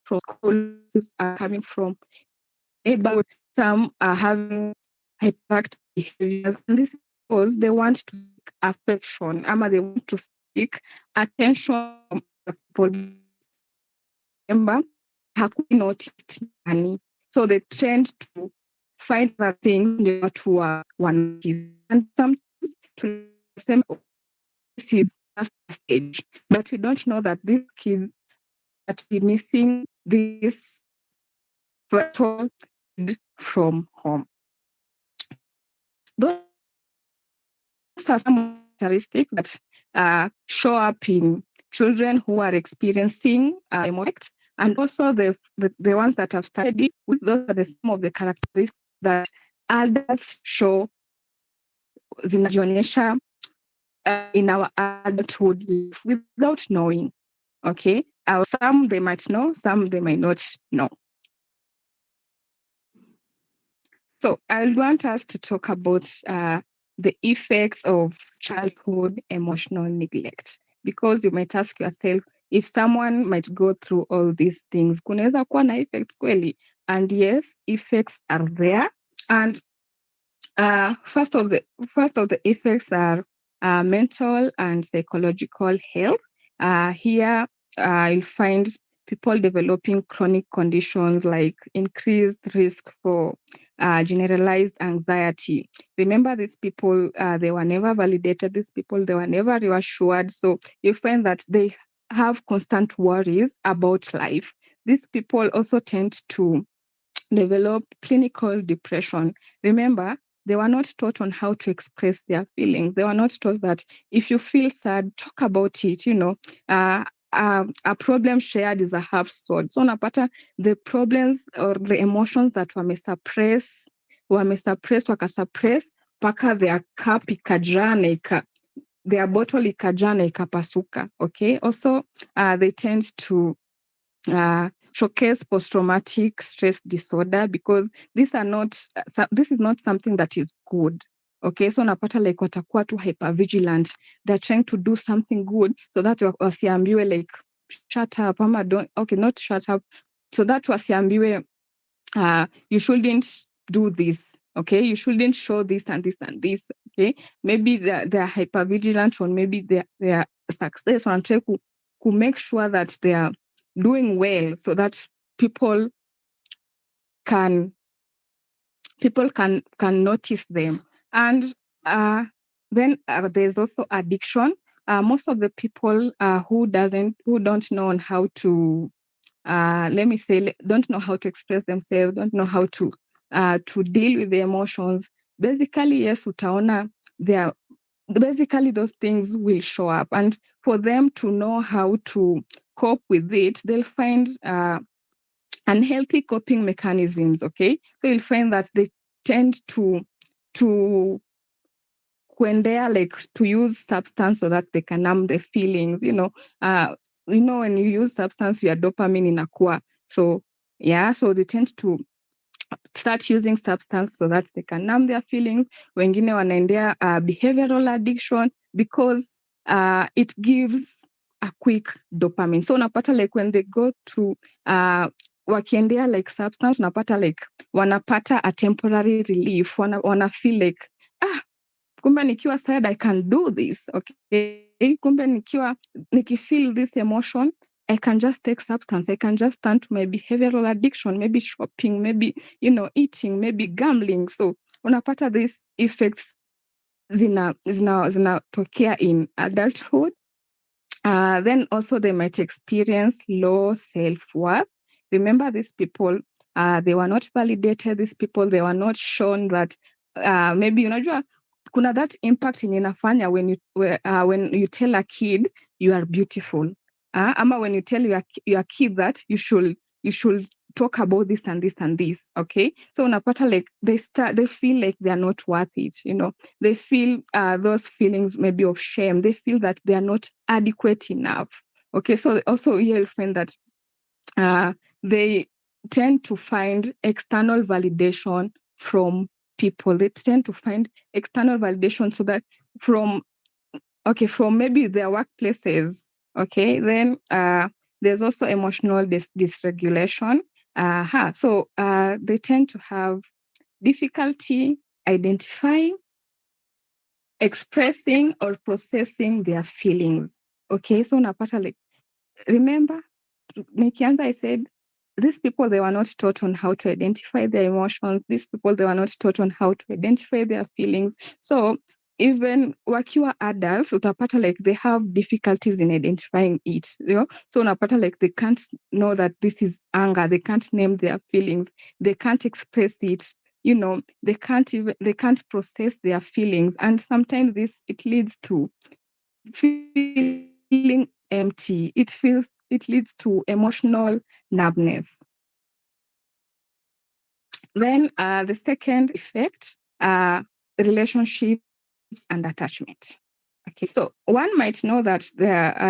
from school, are coming from neighborhood. Some are having hyperactive behaviors, and this is because they want to seek affection, they want to seek attention from other people. Remember, hakui noticed money, so they tend to find other things ndio watu wanotice, and sometimes tunasema this is just a stage, but we don't know that these kids that be missing this vital from home. Those are some characteristics that show up in children who are experiencing emotion, and also the ones that have studied with. Those are some of the characteristics that adults show zinajionyesha in our adulthood life without knowing. Okay, some they might know, some they might not know. So I want us to talk about the effects of childhood emotional neglect, because you might ask yourself, if someone might go through all these things, kunaweza kuwa na effects kweli? And yes, effects are there. And first of the effects are mental and psychological health. Here you'll find people developing chronic conditions like increased risk for generalized anxiety. Remember, these people, they were never validated. These people, they were never reassured. So you find that they have constant worries about life. These people also tend to develop clinical depression. Remember, they were not taught on how to express their feelings. They were not taught that if you feel sad, talk about it. A problem shared is a half sword. So unapata the problems or the emotions that wamesuppress wakasuppress mpaka their cup ikajaa na their bottle ikajaa na ikapasuka. Okay. Also, they tend to showcase post-traumatic stress disorder, because this is not something that is good. Okay, so unapata like watakuwa tu hypervigilant. They're trying to do something good so that wasiambiwe like shut up, not shut up, so that wasiambiwe you shouldn't do this. Okay, you shouldn't show this and this and this. Okay, maybe they're hypervigilant, or maybe they're success, and try to make sure that they are doing well so that people can notice them. And then there's also addiction. Most of the people who don't know on how to don't know how to express themselves, don't know how to deal with the emotions. Basically, yes, utaona basically those things will show up, and for them to know how to cope with it, they'll find unhealthy coping mechanisms. Okay, so you'll find that they tend to kuendea, like to use substance so that they can numb the feelings. When you use substance, your dopamine inakuwa. So yeah, so they tend to start using substance so that they can numb their feelings. Wengine wanaendea behavioral addiction because it gives a quick dopamine. So unapata like when they go to wakiendea like substance, unapata like wanapata a temporary relief. Wana feel like kumbe nikiwa sad I can do this. Okay, kumbe nikifeel this emotion, I can just take substance. I can just turn to my behavioral addiction, maybe shopping, maybe, eating, maybe gambling. So unapata these effects zinatokea in adulthood. Then also they might experience low self-worth. Remember, these people, they were not validated. These people, they were not shown that maybe, unajua, kuna that impact inafanya when you tell a kid you are beautiful. Ama when you tell your kid that you should talk about this and this and this. Okay, so unapata like they feel like they are not worth it. They feel those feelings maybe of shame. They feel that they are not adequate enough. Okay, so also you'll find that they tend to find external validation from people. They tend to find external validation so that from maybe their workplaces. Okay, then there's also emotional dysregulation. So they tend to have difficulty identifying, expressing, or processing their feelings. Okay, so unapata like, remember, nikianza I said, these people, they were not taught on how to identify their emotions. These people, they were not taught on how to identify their feelings. So even wakiwa adults, utapata like they have difficulties in identifying it. So unapata like they can't know that this is anger. They can't name their feelings. They can't express it. They can't process their feelings. And sometimes it leads to feeling empty. It leads to emotional numbness. Then the second effect, relationships and attachment. Okay, so one might know that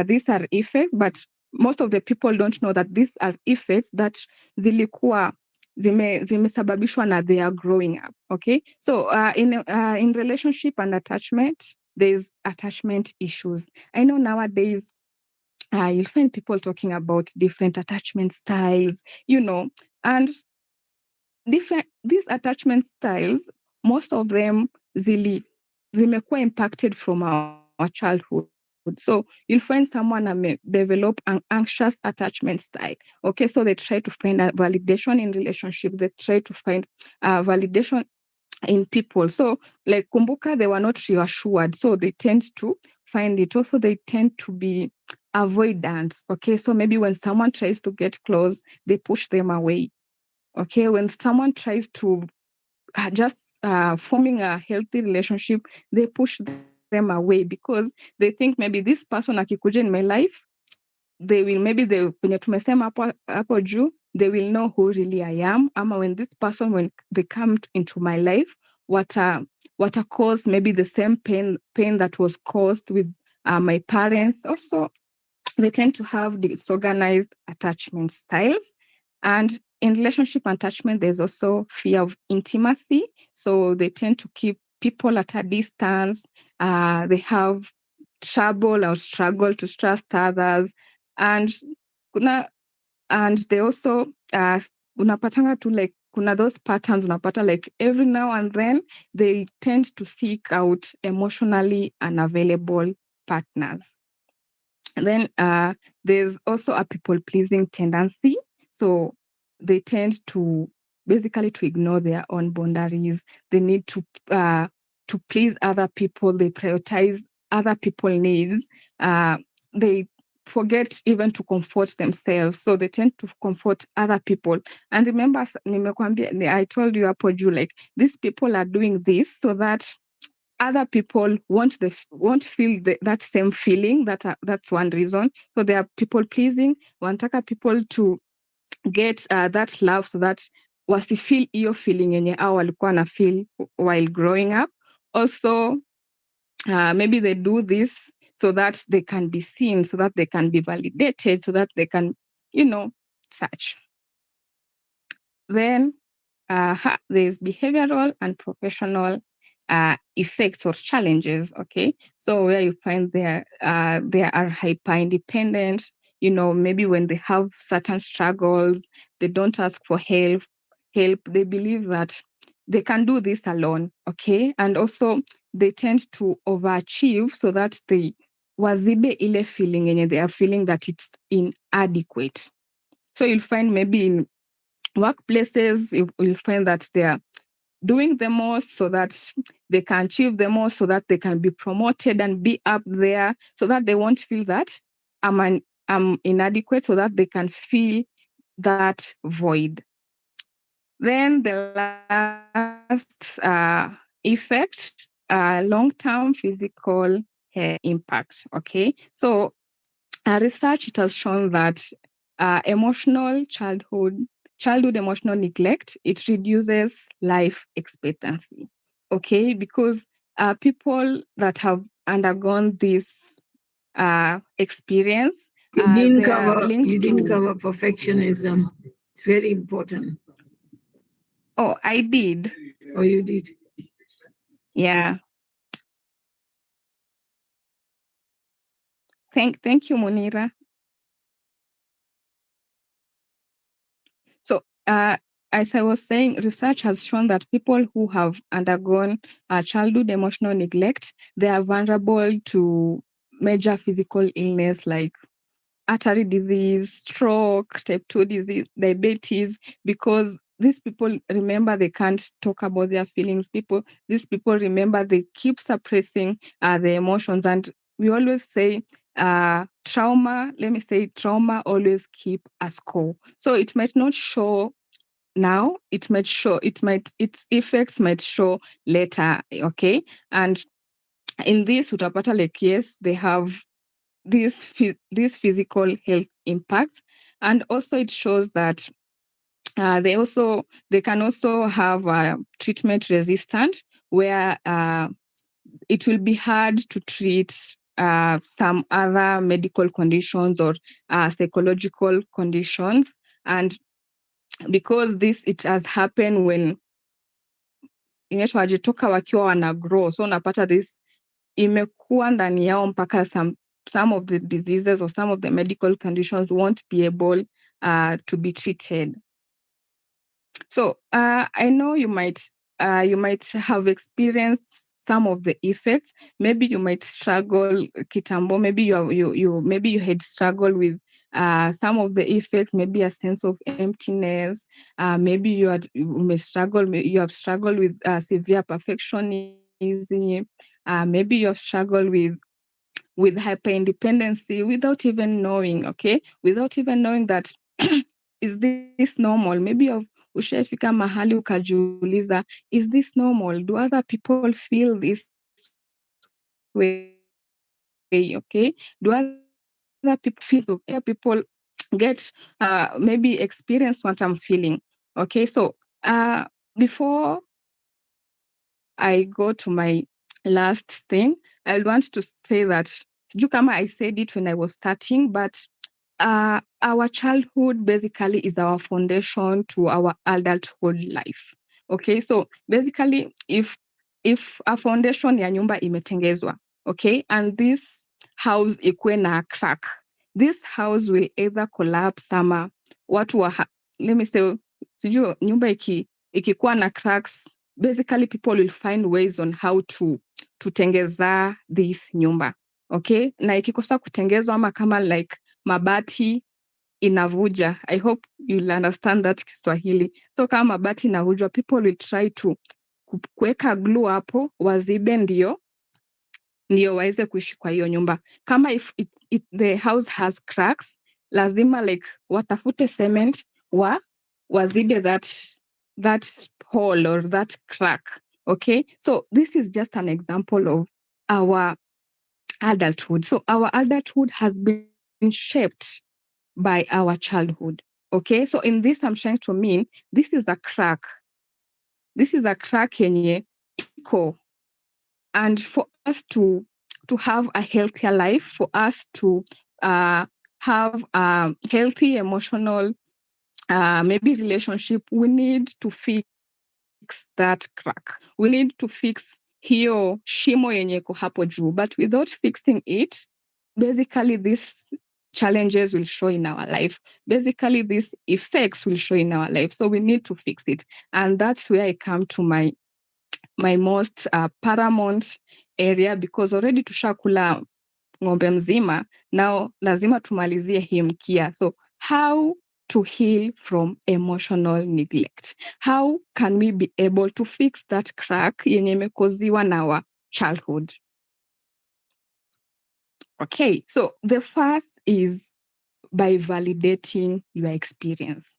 these are effects, but most of the people don't know that these are effects that zilikuwa zimesababishwa na they are growing up. Okay, so in relationship and attachment, there's attachment issues. I know nowadays you'll find people talking about different attachment styles, and these attachment styles, most of them zimekuwa impacted from our childhood. So you'll find someone may develop an anxious attachment style. Okay, so they try to find a validation in relationship. They try to find validation in people. So like kumbuka, they were not reassured. So they tend to find it. Also, they tend to be avoidant. Okay, so maybe when someone tries to get close, they push them away. Okay, when someone tries to just forming a healthy relationship, they push them away because they think maybe this person akikuja in my life, they will penye tumesema hapo juu, they will know who really I am. Ama when this person, when they come into my life, what cause maybe the same pain that was caused with my parents. Also, they tend to have disorganized attachment styles. And in relationship attachment, there's also fear of intimacy. So they tend to keep people at a distance. They have trouble or struggle to trust others. And they also unapatanga to like kuna those patterns unapata like every now and then they tend to seek out emotionally unavailable partners. And then there's also a people-pleasing tendency. So they tend to basically to ignore their own boundaries. They need to please other people. They prioritize other people's needs. They forget even to comfort themselves. So they tend to comfort other people. And remember, I told you hapo juu, like these people are doing this so that other people won't feel that same feeling. That's one reason. So they are people pleasing. Wanataka people to get that love so that wasifeel hiyo feeling yenye hao walikuwa na feel while growing up. Also, maybe they do this so that they can be seen, so that they can be validated, so that they can, such. Then there's behavioral and professional effects or challenges. Okay, so where you find they are hyper independent. Maybe when they have certain struggles, they don't ask for help. They believe that they can do this alone. Okay, and also they tend to overachieve so that they wazibe ile feeling and they are feeling that it's inadequate. So you'll find maybe in workplaces, you'll find that they are doing the most so that they can achieve the most, so that they can be promoted and be up there, so that they won't feel that I'm inadequate, so that they can feel that void. Then the last effect, long-term physical impact. Okay, so research, it has shown that childhood emotional neglect, it reduces life expectancy. Okay, because people that have undergone this experience, You didn't they are linked cover perfectionism. It's very important. Oh, I did. Oh, you did. Yeah. Thank you, Munira. So, as I was saying, research has shown that people who have undergone childhood emotional neglect, they are vulnerable to major physical illness like artery disease, stroke, type 2 disease, diabetes, because these people remember they can't talk about their feelings. These people remember they keep suppressing the emotions. And we always say trauma always keep a score. So it might not show now, its effects might show later, okay? And in this utapata, like, yes, they have these physical health impacts, and also it shows that they can also have treatment resistant, where it will be hard to treat some other medical conditions or psychological conditions. And because it has happened when wajitoka wakiwa wana grow, so unapata this imekuwa ndani yao mpaka some of the diseases or some of the medical conditions won't be able to be treated. So I know you might have experienced some of the effects. Maybe you might struggle, Kitambo. Maybe you had struggled with some of the effects. Maybe a sense of emptiness. Maybe you have struggled with severe perfectionism. Maybe you have struggled with hyperindependency without even knowing. Okay, without even knowing that. Is this normal? Maybe you've ushaifika mahali ukajiuliza, is this normal? Do other people feel this way? Okay, do other people get maybe experience what I'm feeling? Okay, so before I go to my last thing, I want to say that Jukama, I said it when I was starting, but our childhood basically is our foundation to our adulthood life. Okay, so basically, if a foundation ya nyumba imetengezwa, okay, and this house ikuwe na crack, this house will either collapse ama let me say, sijui nyumba ikikuwa na cracks, basically people will find ways on how to tengeza this nyumba. Okay, na ikikosa kutengezwa ama kama like mabati inavuja, I hope you'll understand that Kiswahili. So kama mabati inavuja, people will try to kuweka glue hapo wazibe ndio waweze kuishi kwa hiyo nyumba. Kama if the house has cracks, lazima like watafute cement wazibe that hole or that crack. Okay, so this is just an example of our adulthood. So our adulthood has been shaped by our childhood. Okay, so in this I'm trying to mean this is a crack. This is a crack yenye iko, and for us to have a healthier life, for us to have a healthy emotional maybe relationship, we need to fix that crack. We need to fix hiyo shimo yenye iko hapo juu. But without fixing it, basically these challenges will show in our life. Basically these effects will show in our life. So we need to fix it. And that's where I come to my most paramount area, because already tushakula ng'ombe mzima, now lazima tumalizie hii mkia. So how to heal from emotional neglect? How can we be able to fix that crack yenye imekoziwa na our childhood? Okay, so the first is by validating your experience.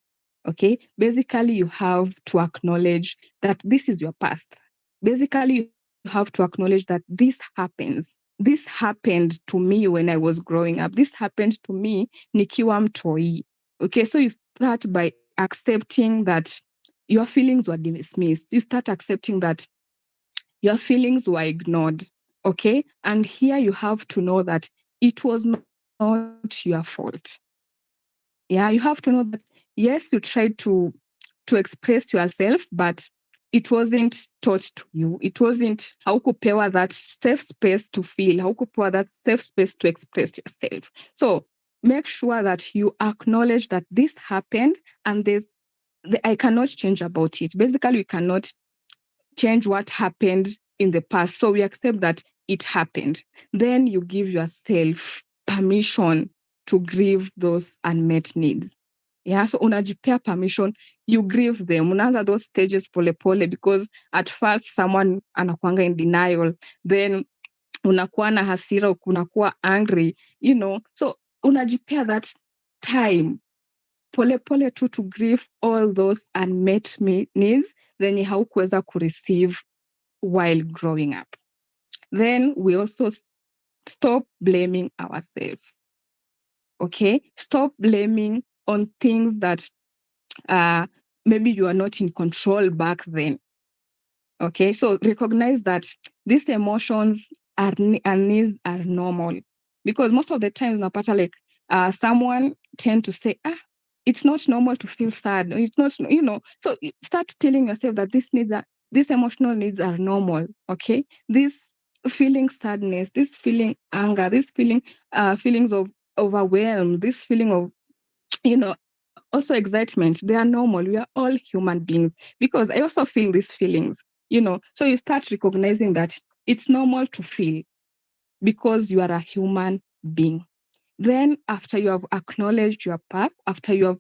Okay, basically you have to acknowledge that this is your past. Basically you have to acknowledge that this happens. This happened to me when I was growing up. This happened to me nikiwa mtoi. Okay, so you start by accepting that your feelings were dismissed. You start accepting that your feelings were ignored. Okay, and here you have to know that it was not your fault. Yeah, you have to know that, yes, you tried to express yourself, but it wasn't taught to you. It wasn't haukupewa that safe space to feel, haukupewa that safe space to express yourself. So make sure that you acknowledge that this happened and there's I cannot change about it. Basically, we cannot change what happened in the past. So we accept that it happened. Then you give yourself permission to grieve those unmet needs. Yeah, so unajipea permission, you grieve them. Unaanza those stages pole pole, because at first someone anakuanga in denial, then unakuwa na hasira, unakuwa angry, so unajipea that time pole pole tu to grieve all those unmet needs zenye haukuweza kureceive while growing up. Then we also stop blaming ourselves. Okay, stop blaming on things that maybe you are not in control back then. Okay, so recognize that these emotions and needs are normal, because most of the time unapata like someone tend to say, it's not normal to feel sad. It's not, so start telling yourself that these emotional needs are normal. Okay, this feeling sadness, this feeling anger, this feeling feelings of overwhelm, this feeling of also excitement, they are normal. We are all human beings, because I also feel these feelings, so you start recognizing that it's normal to feel, because you are a human being. Then after you have acknowledged your past, after you have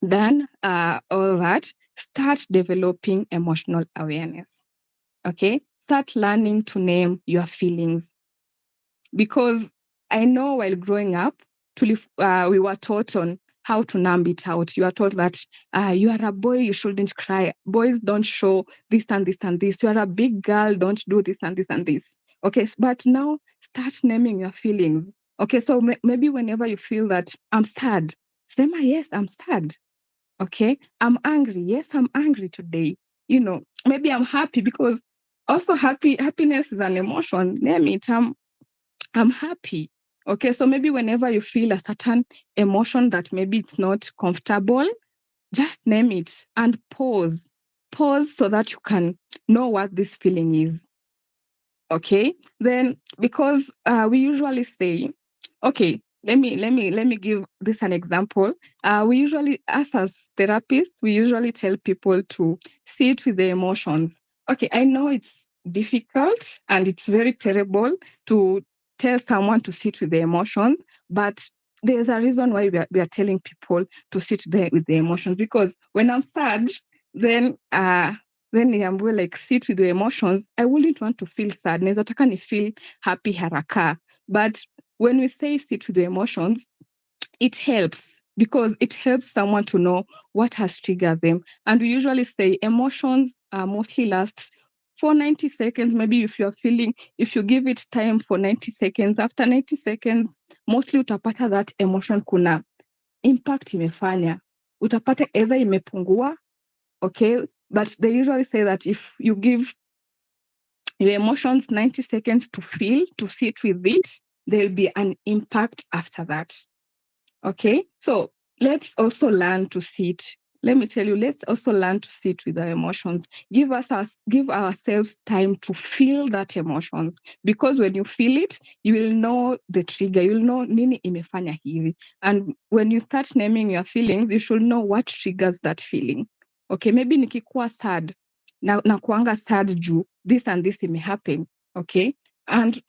done all that, start developing emotional awareness. Okay, start learning to name your feelings, because I know while growing up, we were taught on how to numb it out. You are told that you are a boy, you shouldn't cry. Boys don't show this and this and this. You are a big girl, don't do this and this and this. Okay, but now start naming your feelings. Okay, so maybe whenever you feel that I'm sad, say, yes, I'm sad. Okay, I'm angry. Yes, I'm angry today. Maybe I'm happy, because also happiness is an emotion. Name it. I'm happy. Okay, so maybe whenever you feel a certain emotion that maybe it's not comfortable, just name it and pause. Pause so that you can know what this feeling is. Okay, then because we usually say, okay, let me give this an example. We usually, as therapists, we usually tell people to sit with the emotions. Okay, I know it's difficult and it's very terrible to tell someone to sit with the emotions, but there's a reason why we are telling people to sit there with the emotions, because when I'm sad, then niambiwe like sit with the emotions, I wouldn't want to feel sad. Naweza taka ni feel happy haraka. But when we say sit with the emotions, it helps, because it helps someone to know what has triggered them. And we usually say emotions mostly last for 90 seconds. Maybe if you give it time for 90 seconds, after 90 seconds, mostly utapata that emotion kuna impact imefanya. Utapata either imepungua, okay? But they usually say that if you give your emotions 90 seconds to feel, to sit with it, there'll be an impact after that. Okay, so let's also learn to sit. Let me tell you, let's also learn to sit with our emotions. Give ourselves time to feel that emotions, because when you feel it, you will know the trigger. You'll know nini imefanya hivi. And when you start naming your feelings, you should know what triggers that feeling. Okay, maybe nikikuwa sad, na kuanga sad juu this and this may happen. Okay, and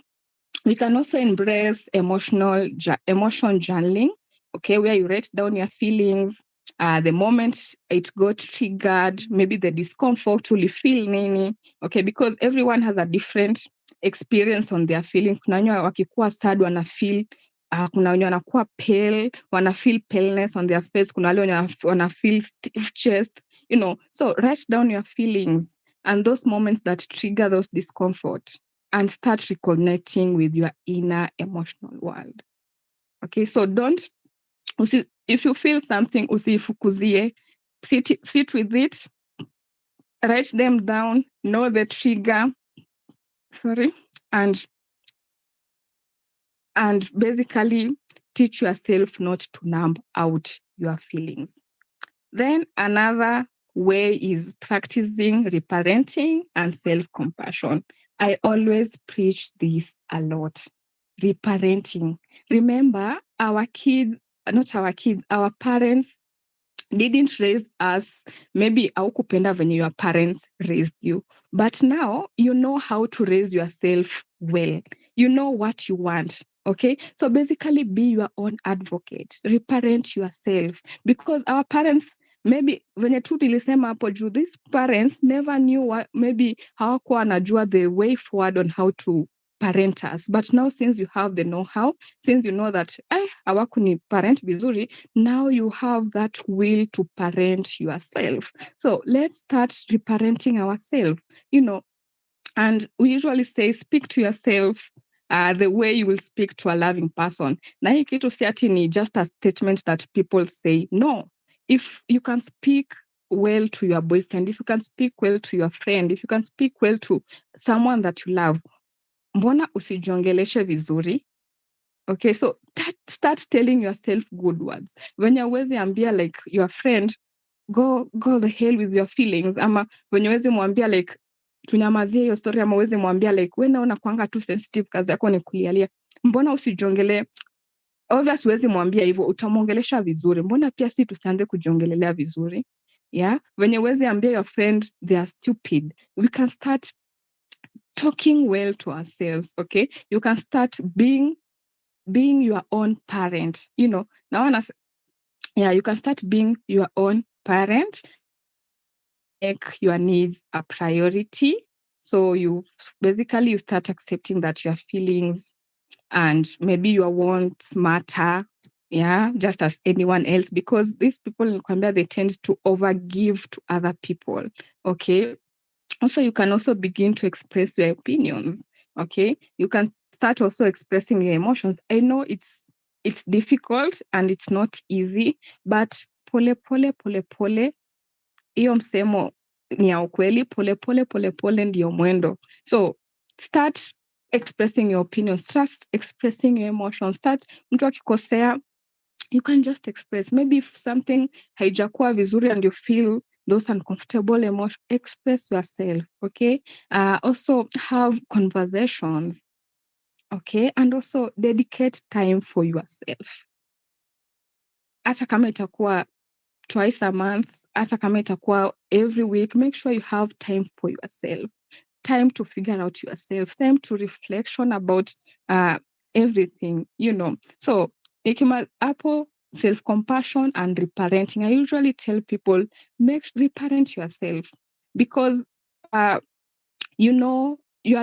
we can also embrace emotion journaling. Okay, where you write down your feelings, the moment it got triggered, maybe the discomfort, will you feel nini? Okay, because everyone has a different experience on their feelings. Kuna wenye wakikuwa sad wana feel, kuna wenye wanakuwa pale, wana feel paleness on their face, kuna wale wana feel stiff chest, so write down your feelings and those moments that trigger those discomfort, and start reconnecting with your inner emotional world. Okay, so if you feel something, usifukuzie, sit with it, write them down, know the trigger, and basically teach yourself not to numb out your feelings. Then another way is practicing reparenting and self-compassion. I always preach this a lot. Reparenting. Remember, our parents didn't raise us, maybe haukupenda when your parents raised you, but now you know how to raise yourself well. You know what you want. Okay, so basically be your own advocate, reparent yourself, because our parents, maybe venye tu nilisema hapo juu, these parents never knew what, maybe hawakuwa wanajua the way forward on how to parent us, but now since you have the know-how, since you know that hawakuni parent vizuri, now you have that will to parent yourself. So let's start reparenting ourselves, and we usually say, speak to yourself the way you will speak to a loving person. Na hii kitu si ati ni just a statement that people say. No. If you can speak well to your boyfriend, if you can speak well to your friend, if you can speak well to someone that you love, mbona usijiongeleshe vizuri? Okay, so start telling yourself good words. When you're wezi ambia like your friend, go the hell with your feelings, ama when you wezi mwambia like tunyamazie hiyo story, ama wezi mwambia like we naona kwanga too sensitive, kazi yako ni kulialia, mbona usijongele? Obviously wezi mwambia hivyo, utamwongelesha vizuri. Mbona pia si tusianze kujiongelelea vizuri? Yeah, when you wezi ambia your friend they are stupid, we can start talking well to ourselves. Okay, you can start being your own parent, now you can start being your own parent, make your needs a priority. So you start accepting that your feelings and maybe your wants matter, just as anyone else, because these people in Kwambia, they tend to overgive to other people. Okay, also you can also begin to express your opinions. Okay, you can start also expressing your emotions. I know it's difficult and it's not easy, but pole hiyo msemo ni ya ukweli. Pole ndio mwendo. So start expressing your opinions, start expressing your emotions. Start, mtu akikosea, you can just express. Maybe if something haijakuwa vizuri and you feel those uncomfortable emotions, express yourself. Okay, also have conversations. Okay, and also dedicate time for yourself. Hata kama itakuwa twice a month, hata kama itakuwa every week, make sure you have time for yourself, time to figure out yourself, time to reflection about everything, So ikima hapo self-compassion and reparenting, I usually tell people, reparent yourself, because now you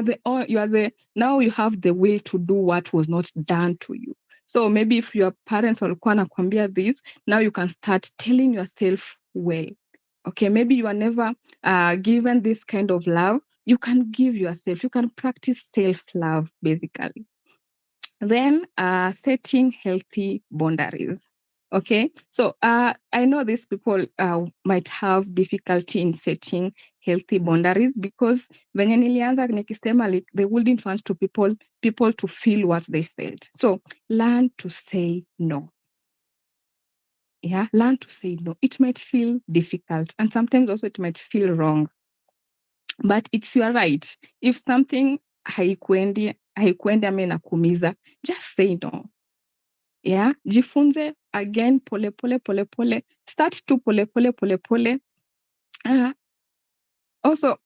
have the will to do what was not done to you. So maybe if your parents walikuwa nakwambia this, now you can start telling yourself well. Okay, maybe you are never given this kind of love. You can give yourself. You can practice self-love, basically. Then setting healthy boundaries. Okay, so I know these people might have difficulty in setting healthy boundaries, because venye nilianza nikisema, like, they wouldn't want to people to feel what they felt. So learn to say no. Yeah, learn to say no. It might feel difficult, and sometimes also it might feel wrong, but it's your right. If something haikuendi ame nakuumiza, just say no. Yeah, jifunze again, pole. Start to pole. Also,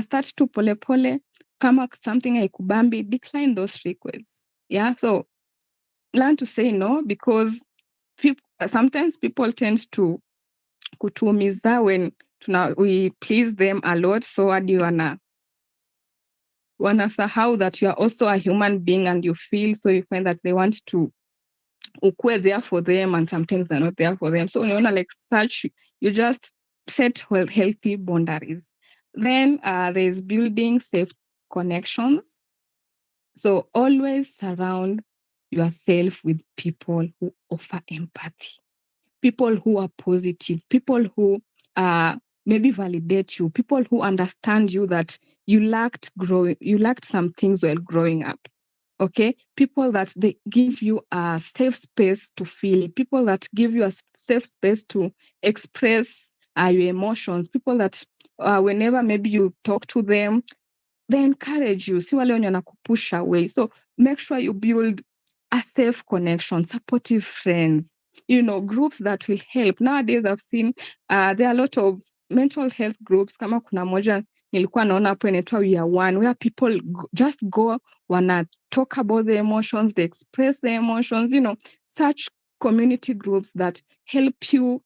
start to pole. Kama something haikubambi, decline those requests. Yeah, so learn to say no, because sometimes people tend to kutuumiza when we please them a lot, so hadi wanasahau that you are also a human being and you feel, so you find that they want to ukue there for them, and sometimes they're not there for them. So like such, you just set healthy boundaries. Then there's building safe connections. So always surround yourself with people who offer empathy, people who are positive, people who maybe validate you, people who understand you, that you lacked some things while growing up. Okay, people that they give you a safe space to feel, people that give you a safe space to express your emotions, people that whenever maybe you talk to them, they encourage you, si wale wenye wanakupush away. So make sure you build a safe connection, supportive friends. groups that will help. Nowadays I've seen there are a lot of mental health groups. Kama kuna moja nilikuwa naona hapo inaitwa We Are One, where people just go, wanna talk about the emotions, they express the emotions, such community groups that help you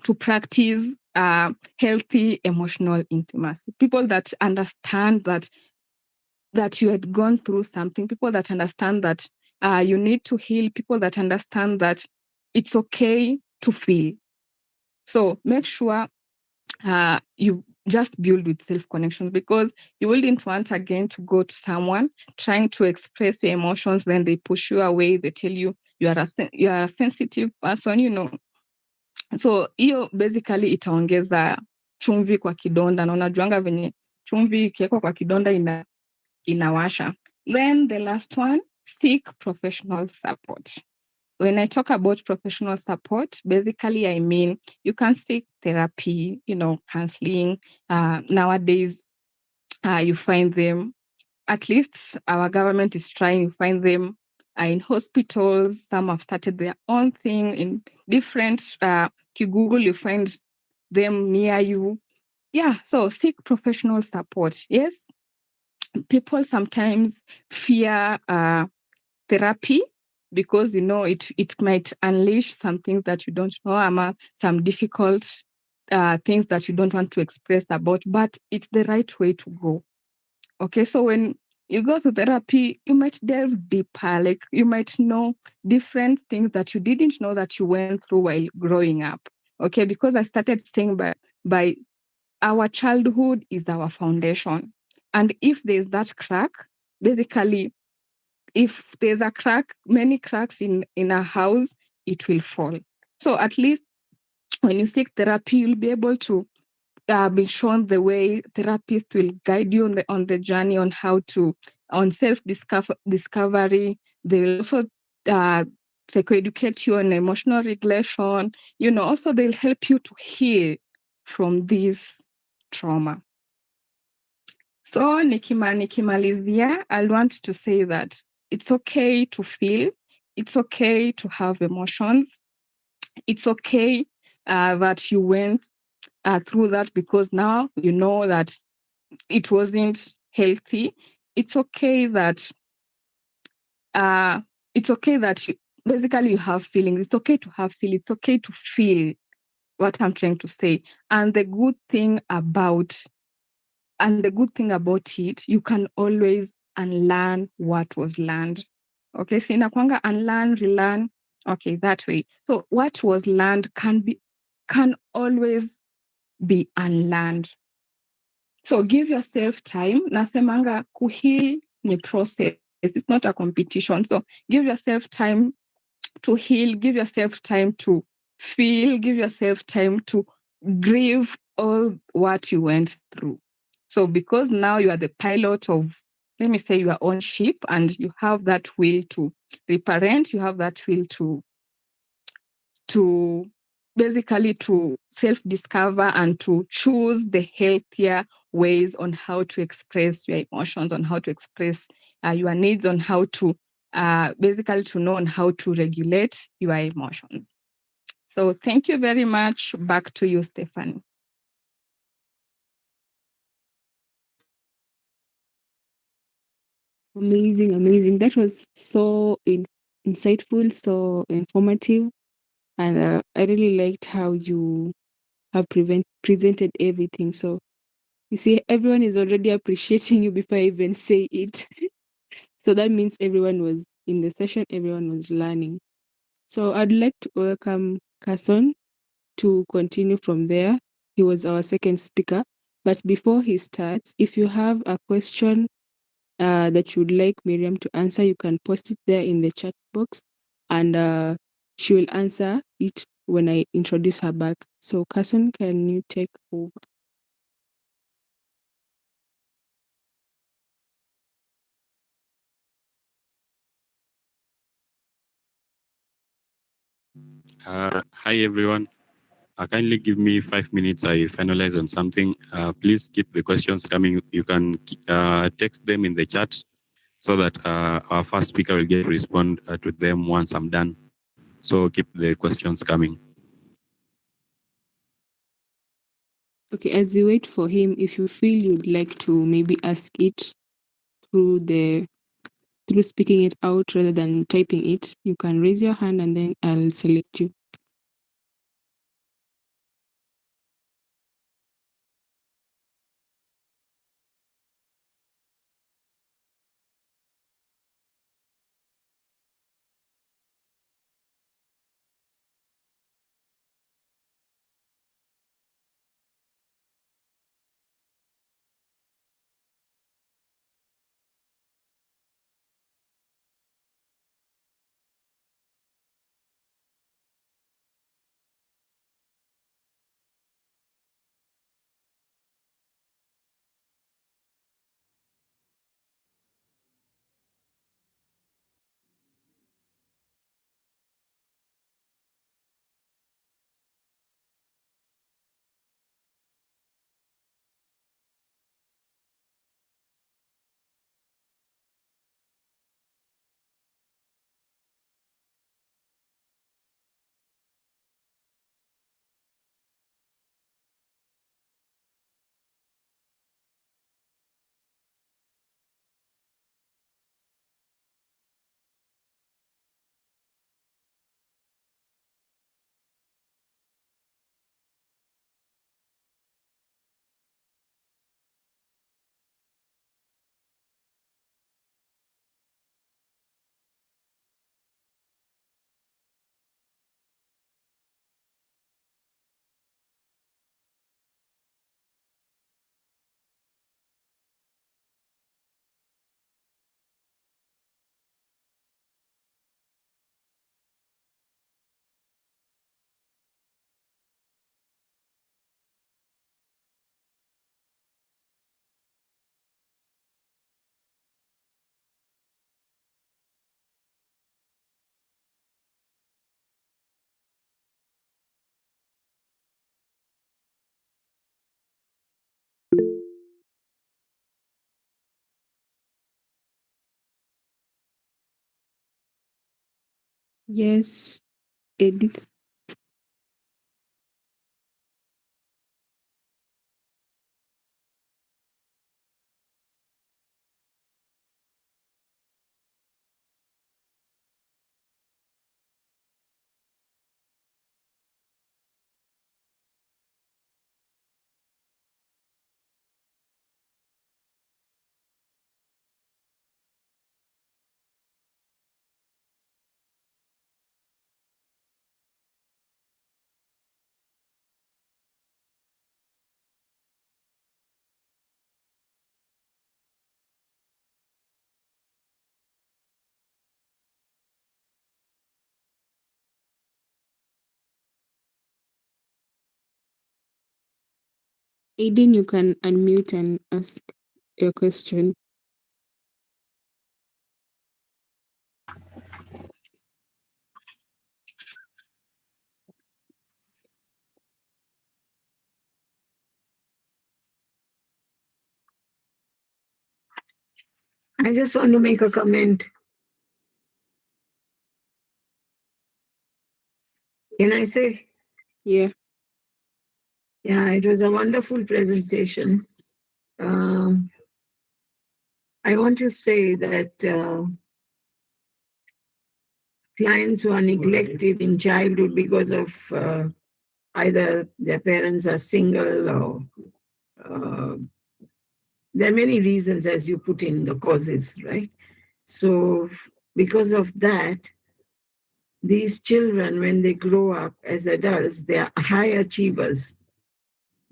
to practice healthy emotional intimacy. People that understand that you had gone through something, people that understand that you need to heal, people that understand that it's okay to feel. So make sure you just build with self-connection, because you wouldn't want again to go to someone trying to express your emotions, then they push you away, they tell you you are a sensitive person, So hiyo basically itaongeza chumvi kwa kidonda, na unajuanga venye chumvi ikiwekwa kwa kidonda inawasha. Then the last one, seek professional support. When I talk about professional support, basically I mean you can seek therapy, counseling. Nowadays, you find them, at least our government is trying to find them in hospitals. Some have started their own thing in different, you Google, you find them near you. Yeah, so seek professional support. Yes, people sometimes fear therapy because it might unleash some things that you don't know, some difficult things that you don't want to express about, but it's the right way to go. Okay, so when you go to therapy, you might delve deeper, like you might know different things that you didn't know that you went through while growing up. Okay, because I started saying by our childhood is our foundation. And if there's that crack, basically, if there's a crack, many cracks in a house, it will fall. So at least when you seek therapy, you'll be able to be shown the way. Therapists will guide you on the journey on how to, on self-discovery. They will also psychoeducate you on emotional regulation. Also they'll help you to heal from this trauma. So nikimalizia, I want to say that it's okay to feel. It's okay to have emotions. It's okay that you went through that, because now you know that it wasn't healthy. It's okay that basically you have feelings. It's okay to have feelings. It's okay to feel what I'm trying to say. And the good thing about it, you can always unlearn what was learned. Okay, so inakwanga unlearn, relearn. Okay, that way. So what was learned can always be unlearned. So give yourself time. Nasemanga kuheal ni process. It's not a competition. So give yourself time to heal. Give yourself time to feel. Give yourself time to grieve all what you went through. So because now you are the pilot of, let me say, your own ship, and you have that will to reparent, you have that will to basically to self-discover and to choose the healthier ways on how to express your emotions, on how to express your needs, on how to basically to know on how to regulate your emotions. So thank you very much. Back to you, Stephanie. Amazing. That was so insightful, so informative. And I really liked how you have presented everything. So you see, everyone is already appreciating you before I even say it. So that means everyone was in the session, everyone was learning. So I'd like to welcome Carson to continue from there. He was our second speaker. But before he starts, if you have a question that you would like Miriam to answer, you can post it there in the chat box, and she will answer it when I introduce her back. So Carson, can you take over? Hi everyone. Kindly give me 5 minutes. I finalize on something. Please keep the questions coming. You can text them in the chat so that our first speaker will get to respond to them once I'm done. So keep the questions coming. Okay, as you wait for him, if you feel you'd like to maybe ask it through speaking it out rather than typing it, you can raise your hand and then I'll select you. Yes, Edith. Aiden, you can unmute and ask your question. I just want to make a comment. Can I say? Yeah. Yeah, it was a wonderful presentation. I want to say that clients who are neglected in childhood because of either their parents are single or there are many reasons, as you put in the causes, right? So because of that, these children, when they grow up as adults, they are high achievers,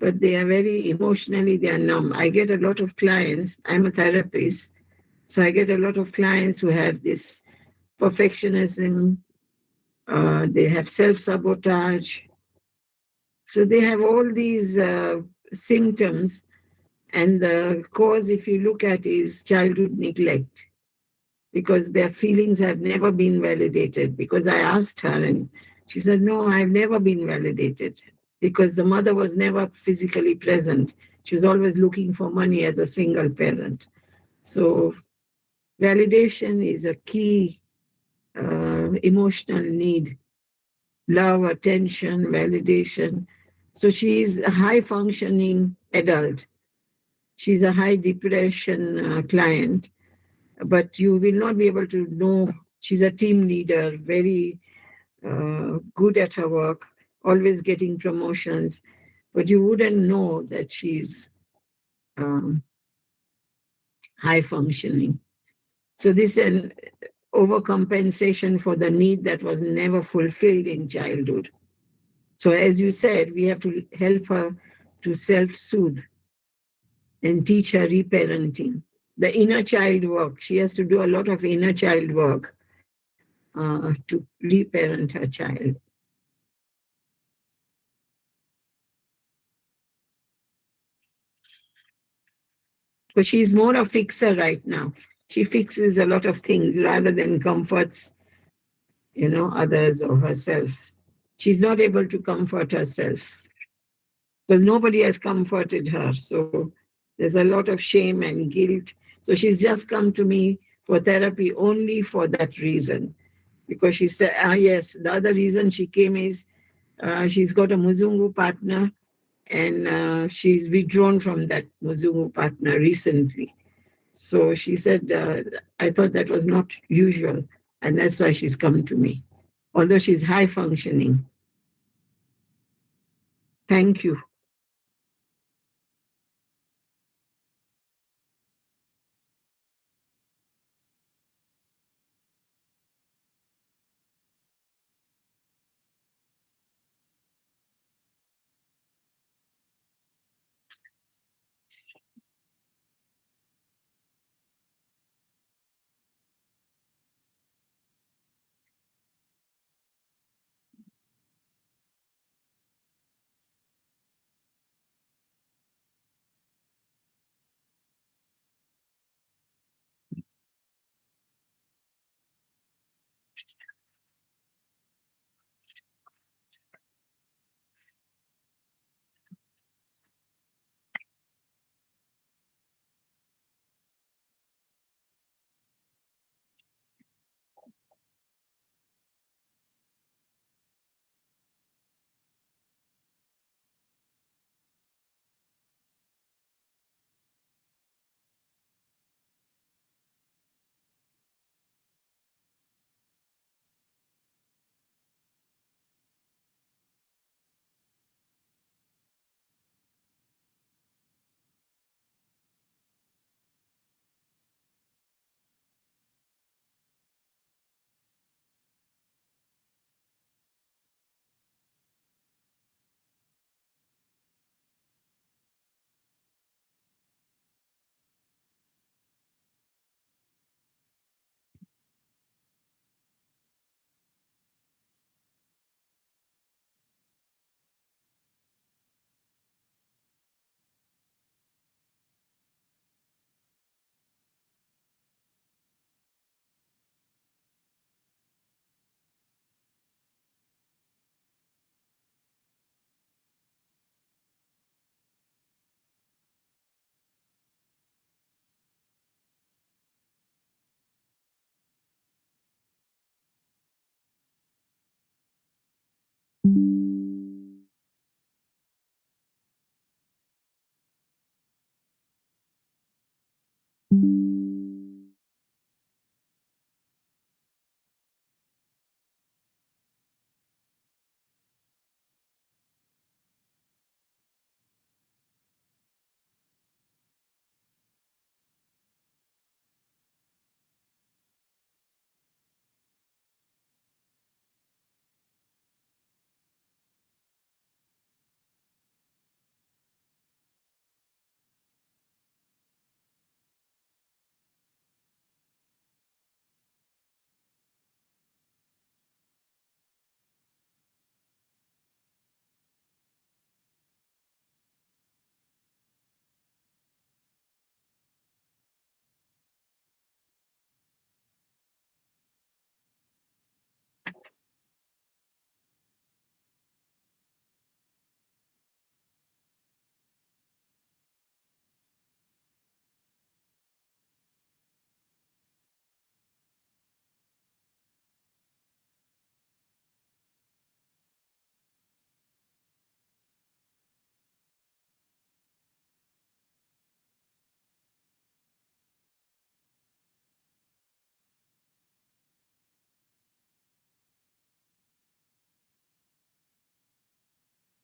but they are very emotionally, they are numb. I get a lot of clients, I'm a therapist, so I get a lot of clients who have this perfectionism, they have self-sabotage. So they have all these symptoms, and the cause, if you look at, is childhood neglect, because their feelings have never been validated. Because I asked her, and she said, no, I've never been validated, because the mother was never physically present. She was always looking for money as a single parent. So validation is a key emotional need love, attention, validation. So she is a high functioning adult. She's a high depression client, but you will not be able to know. She's a team leader, very good at her work, always getting promotions, but you wouldn't know that she's um, high functioning. So this is an overcompensation for the need that was never fulfilled in childhood. So as you said, we have to help her to self-soothe and teach her reparenting. The inner child work, she has to do a lot of inner child work to reparent her child. Because she's more a fixer right now. She fixes a lot of things rather than comforts, others or herself. She's not able to comfort herself because nobody has comforted her. So there's a lot of shame and guilt. So she's just come to me for therapy only for that reason. Because she said, yes, the other reason she came is she's got a Muzungu partner and she's withdrawn from that Muzungu partner recently. So she said, I thought that was not usual. And that's why she's come to me, although she's high functioning. Thank you.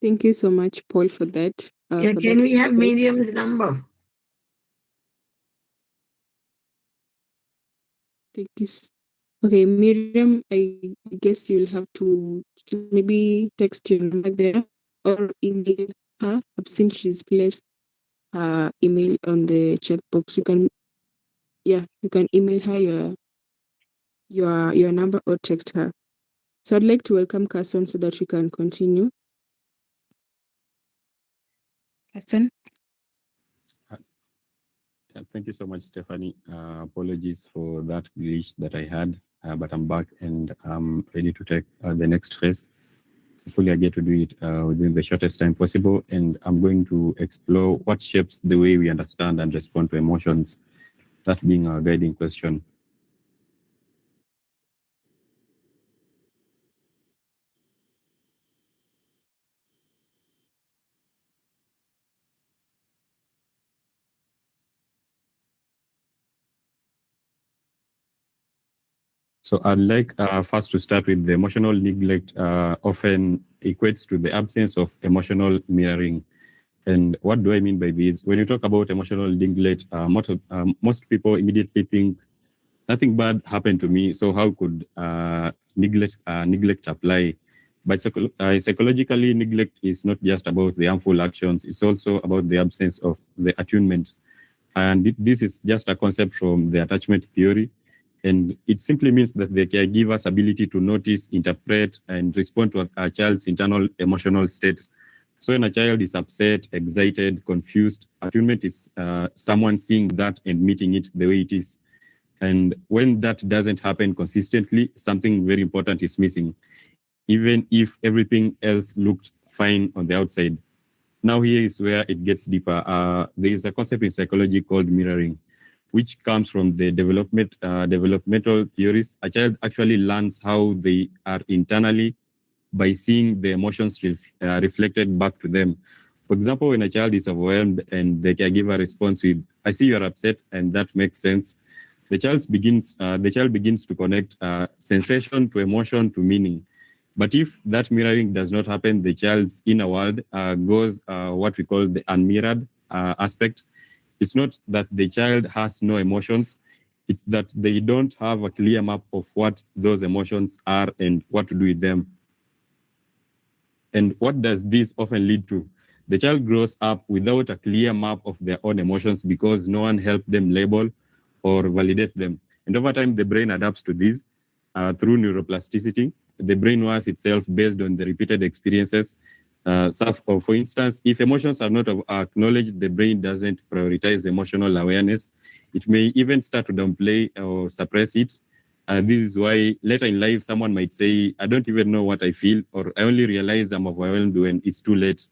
Thank you so much, Paul, for that. Yeah, For can that we have insight. Miriam's number? Thank you. Okay, Miriam, I guess you'll have to maybe text your number there or email her. I've seen she's placed her email on the chat box. You can email her your number or text her. So I'd like to welcome Carson so that we can continue. Carson? Thank you so much, Stephanie. Apologies for that glitch that I had, but I'm back and I'm ready to take the next phase. Hopefully, I get to do it within the shortest time possible. And I'm going to explore what shapes the way we understand and respond to emotions, that being our guiding question. So I'd like first to start with the emotional neglect often equates to the absence of emotional mirroring. And what do I mean by this? When you talk about emotional neglect, most people immediately think nothing bad happened to me. So how could neglect apply? But psychologically, neglect is not just about the harmful actions. It's also about the absence of the attunement. And this is just a concept from the attachment theory. And it simply means that the caregiver's ability to notice, interpret, and respond to a child's internal emotional states. So when a child is upset, excited, confused, attunement is someone seeing that and meeting it the way it is. And when that doesn't happen consistently, something very important is missing, even if everything else looked fine on the outside. Now here is where it gets deeper. There is a concept in psychology called mirroring, which comes from the developmental theories. A child actually learns how they are internally by seeing the emotions reflected back to them. For example, when a child is overwhelmed and the caregiver responds with, "I see you're upset," and that makes sense, the child begins to connect sensation to emotion to meaning. But if that mirroring does not happen, the child's inner world goes what we call the unmirrored aspect. It's not that the child has no emotions, it's that they don't have a clear map of what those emotions are and what to do with them. And what does this often lead to? The child grows up without a clear map of their own emotions because no one helped them label or validate them. And over time, the brain adapts to this through neuroplasticity. The brain wires itself based on the repeated experiences. For instance, if emotions are not acknowledged, the brain doesn't prioritize emotional awareness. It may even start to downplay or suppress it. This is why later in life, someone might say, "I don't even know what I feel," or "I only realize I'm overwhelmed when it's too late."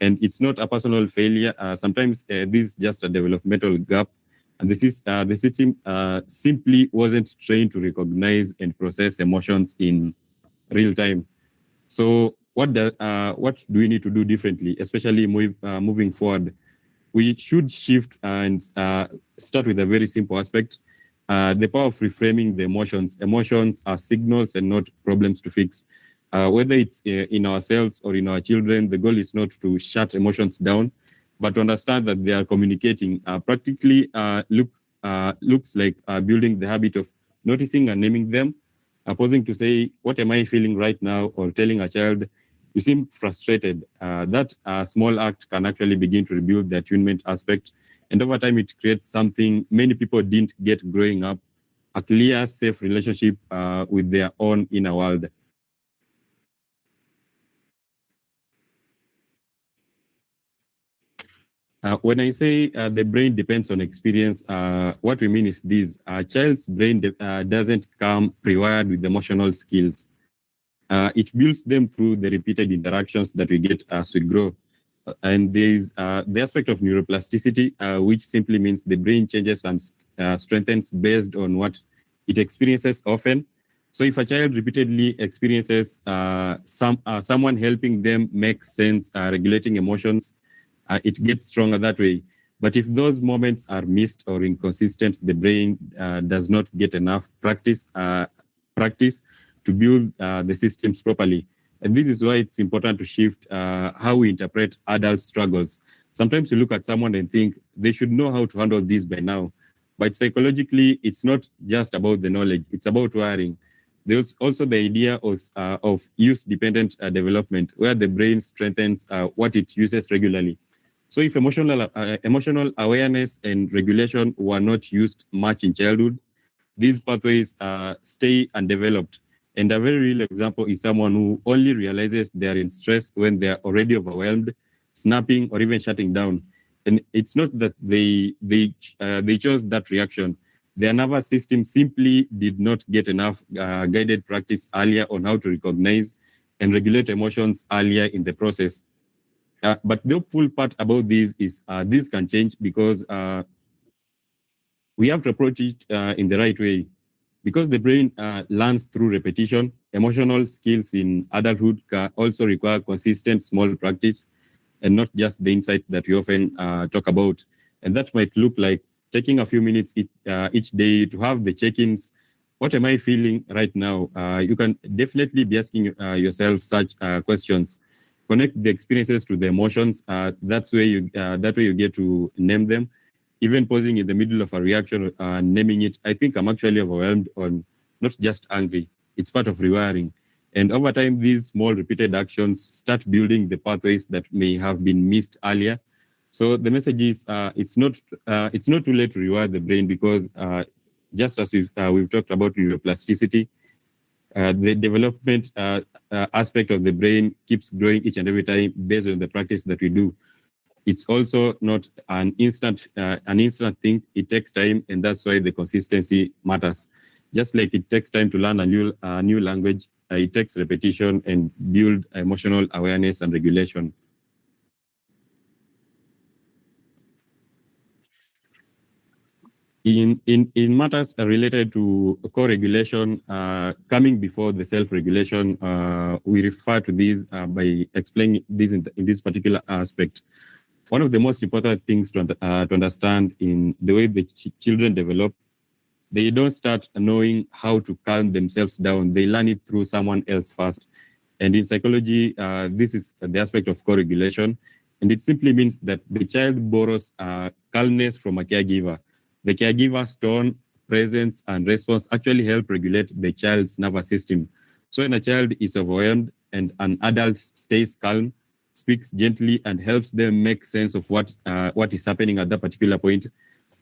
And it's not a personal failure. Sometimes this is just a developmental gap. And the system simply wasn't trained to recognize and process emotions in real time. So what do we need to do differently, especially moving forward? We should shift and start with a very simple aspect. The power of reframing the emotions. Emotions are signals and not problems to fix. Whether it's in ourselves or in our children, the goal is not to shut emotions down, but to understand that they are communicating. Practically looks like building the habit of noticing and naming them, pausing to say, "What am I feeling right now?" or telling a child, "You seem frustrated." That small act can actually begin to rebuild the attunement aspect. And over time, it creates something many people didn't get growing up, a clear, safe relationship with their own inner world. When I say the brain depends on experience, what we mean is this. A child's brain doesn't come pre-wired with emotional skills. It builds them through the repeated interactions that we get as we grow. And there's the aspect of neuroplasticity, which simply means the brain changes and strengthens based on what it experiences often. So if a child repeatedly experiences someone helping them make sense, regulating emotions, it gets stronger that way. But if those moments are missed or inconsistent, the brain does not get enough practice to build the systems properly. And this is why it's important to shift how we interpret adult struggles. Sometimes you look at someone and think they should know how to handle this by now. But psychologically, it's not just about the knowledge, it's about wiring. There's also the idea of use-dependent development, where the brain strengthens what it uses regularly. So if emotional awareness and regulation were not used much in childhood, these pathways stay undeveloped. And a very real example is someone who only realizes they are in stress when they are already overwhelmed, snapping, or even shutting down. And it's not that they chose that reaction. Their nervous system simply did not get enough guided practice earlier on how to recognize and regulate emotions earlier in the process. But the hopeful part about this is this can change because we have to approach it in the right way. Because the brain learns through repetition, emotional skills in adulthood can also require consistent small practice and not just the insight that we often talk about. And that might look like taking a few minutes each day to have the check-ins. What am I feeling right now? You can definitely be asking yourself such questions. Connect the experiences to the emotions. That way you get to name them. Even pausing in the middle of a reaction, naming it, I think I'm actually overwhelmed or not just angry. It's part of rewiring. And over time, these small repeated actions start building the pathways that may have been missed earlier. So the message is it's not too late to rewire the brain because just as we've talked about neuroplasticity, the development aspect of the brain keeps growing each and every time based on the practice that we do. It's also not an instant thing. It takes time, and that's why the consistency matters. Just like it takes time to learn a new language, it takes repetition and build emotional awareness and regulation. In matters related to co-regulation, coming before the self-regulation, we refer to these by explaining this in this particular aspect. One of the most important things to understand in the way the children develop, they don't start knowing how to calm themselves down. They learn it through someone else first. And in psychology, this is the aspect of co-regulation. And it simply means that the child borrows calmness from a caregiver. The caregiver's tone, presence, and response actually help regulate the child's nervous system. So when a child is overwhelmed and an adult stays calm, speaks gently, and helps them make sense of what is happening at that particular point,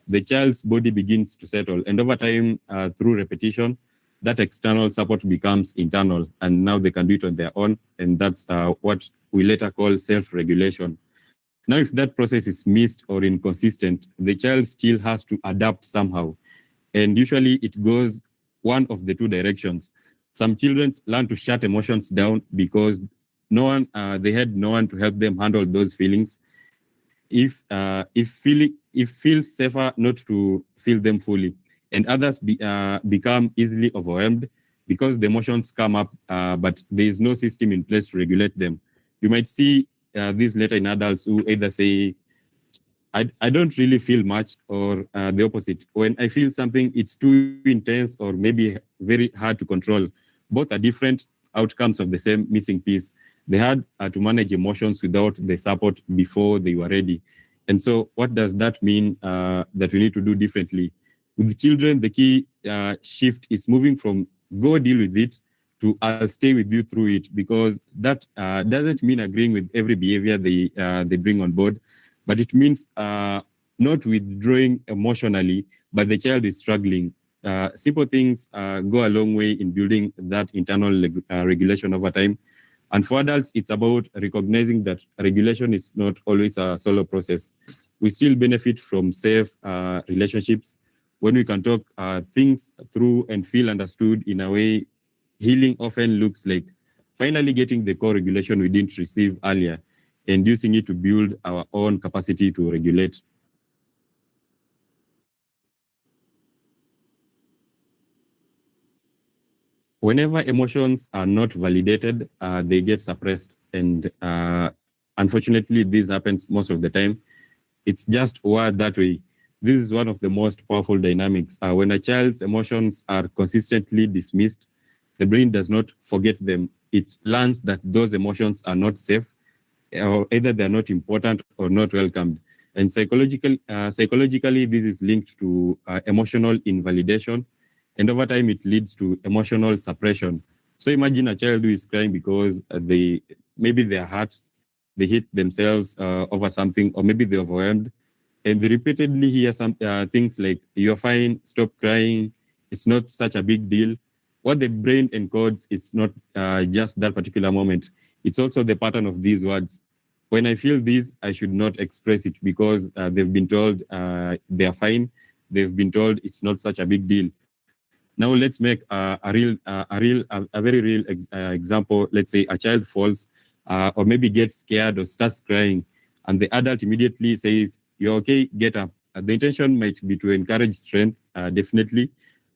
the child's body begins to settle. And over time, through repetition, that external support becomes internal, and now they can do it on their own. And that's what we later call self-regulation. Now, if that process is missed or inconsistent, the child still has to adapt somehow. And usually it goes one of the two directions. Some children learn to shut emotions down because they had no one to help them handle those feelings. If feels safer not to feel them fully, and others become easily overwhelmed because the emotions come up, but there is no system in place to regulate them. You might see these later in adults who either say, I don't really feel much, or the opposite. When I feel something, it's too intense or maybe very hard to control. Both are different outcomes of the same missing piece. They had to manage emotions without the support before they were ready. And so what does that mean that we need to do differently? With children, the key shift is moving from go deal with it to I'll stay with you through it, because that doesn't mean agreeing with every behavior they bring on board, but it means not withdrawing emotionally, but the child is struggling. Simple things go a long way in building that internal regulation over time. And for adults, it's about recognizing that regulation is not always a solo process. We still benefit from safe relationships when we can talk things through and feel understood in a way. Healing often looks like finally getting the core regulation we didn't receive earlier and using it to build our own capacity to regulate. Whenever emotions are not validated, they get suppressed. And unfortunately, this happens most of the time. It's just wired that way. This is one of the most powerful dynamics. When a child's emotions are consistently dismissed, the brain does not forget them. it learns that those emotions are not safe, or either they're not important or not welcomed. And psychologically, this is linked to emotional invalidation. And over time, it leads to emotional suppression. So imagine a child who is crying because maybe they're hurt, they hit themselves over something, or maybe they're overwhelmed. And they repeatedly hear some things like, "You're fine, stop crying, it's not such a big deal." What the brain encodes is not just that particular moment. It's also the pattern of these words. When I feel this, I should not express it because they've been told they're fine. They've been told it's not such a big deal. Now let's make a very real example. Let's say a child falls or maybe gets scared or starts crying, and the adult immediately says, "You're okay, get up." The intention might be to encourage strength, definitely,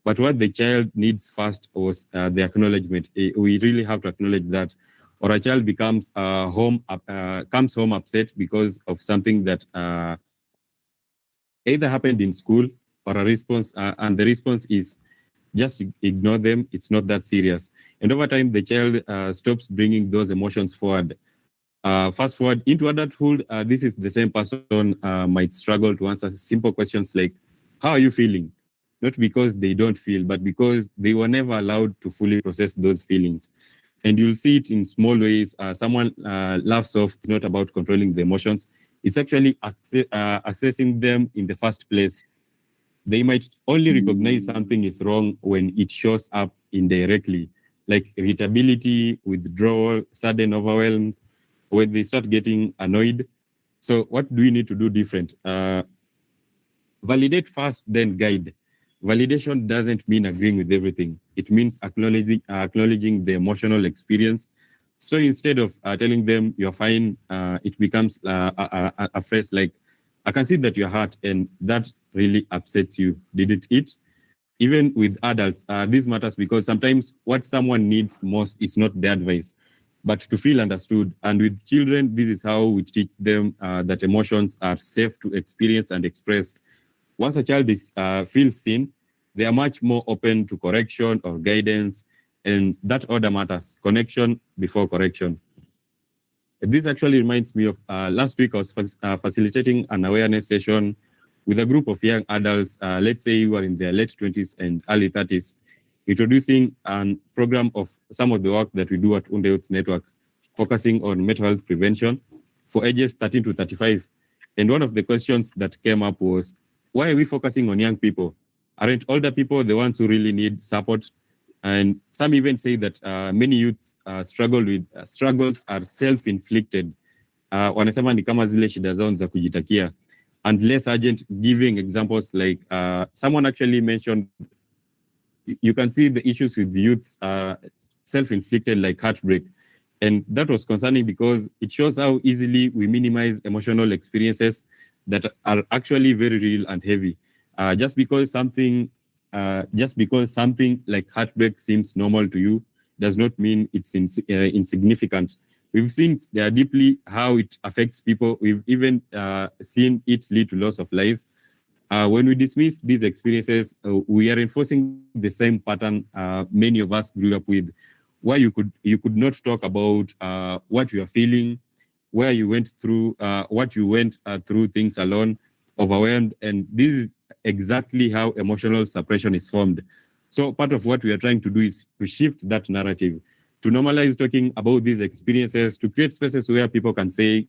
but what the child needs first was the acknowledgement. We really have to acknowledge that. Or a child comes home upset because of something that either happened in school or a response, and the response is just ignore them. It's not that serious. And over time, the child stops bringing those emotions forward. Fast forward into adulthood, this is the same person might struggle to answer simple questions like, "How are you feeling?" Not because they don't feel, but because they were never allowed to fully process those feelings. And you'll see it in small ways. Someone laughs off, it's not about controlling the emotions. It's actually accessing them in the first place. They might only recognize something is wrong when it shows up indirectly, like irritability, withdrawal, sudden overwhelm, when they start getting annoyed. So what do we need to do different? Validate first, then guide. Validation doesn't mean agreeing with everything. It means acknowledging the emotional experience. So instead of telling them you're fine, it becomes a phrase like, "I can see that you're hurt and that really upsets you. Did it eat?" Even with adults, this matters because sometimes what someone needs most is not the advice, but to feel understood. And with children, this is how we teach them that emotions are safe to experience and express. Once a child feels seen, they are much more open to correction or guidance, and that order matters: connection before correction. This actually reminds me of last week I was facilitating an awareness session with a group of young adults, let's say who are in their late 20s and early 30s, introducing a program of some of the work that we do at Unde Youth Network, focusing on mental health prevention for ages 13 to 35. And one of the questions that came up was, why are we focusing on young people? Aren't older people the ones who really need support? And some even say that many youth struggles are self-inflicted. Wanasema ni kama zile shida zao za kujitakia. And less urgent, giving examples like someone actually mentioned, you can see the issues with the youth self-inflicted, like heartbreak. And that was concerning because it shows how easily we minimize emotional experiences that are actually very real and heavy. Just because something like heartbreak seems normal to you does not mean it's insignificant. We've seen deeply how it affects people. We've even seen it lead to loss of life. When we dismiss these experiences, we are enforcing the same pattern many of us grew up with, where you could not talk about what you are feeling, where you went through, what you went through things alone, overwhelmed. And this is exactly how emotional suppression is formed. So part of what we are trying to do is to shift that narrative, to normalize talking about these experiences, to create spaces where people can say,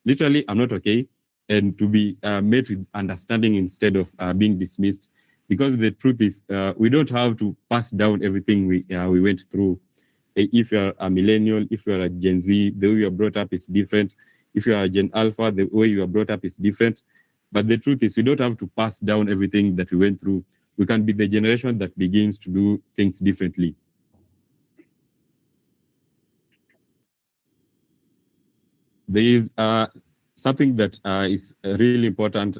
literally, I'm not okay, and to be met with understanding instead of being dismissed. Because the truth is, we don't have to pass down everything we went through. If you're a millennial, if you're a Gen Z, the way you're brought up is different. If you're a Gen Alpha, the way you are brought up is different. But the truth is, we don't have to pass down everything that we went through. We can be the generation that begins to do things differently. There is something that is really important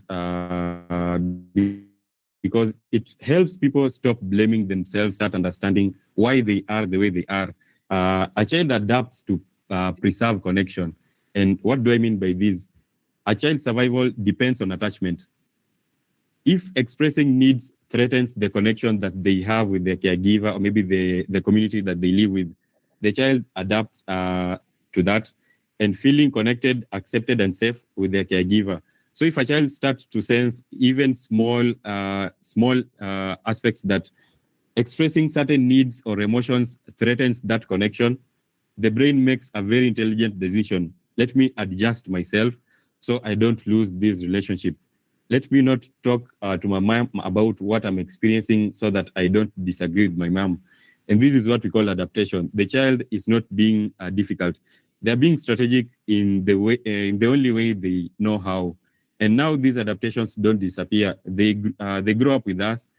because it helps people stop blaming themselves, start understanding why they are the way they are. A child adapts to preserve connection. And what do I mean by this? A child's survival depends on attachment. If expressing needs threatens the connection that they have with their caregiver or maybe the community that they live with, the child adapts to that and feeling connected, accepted, and safe with their caregiver. So if a child starts to sense even small aspects that expressing certain needs or emotions threatens that connection, the brain makes a very intelligent decision. Let me adjust myself so I don't lose this relationship. Let me not talk to my mom about what I'm experiencing so that I don't disagree with my mom. And this is what we call adaptation. The child is not being difficult. They're being strategic in the way, in the only way they know how. And now these adaptations don't disappear. They grow up with us,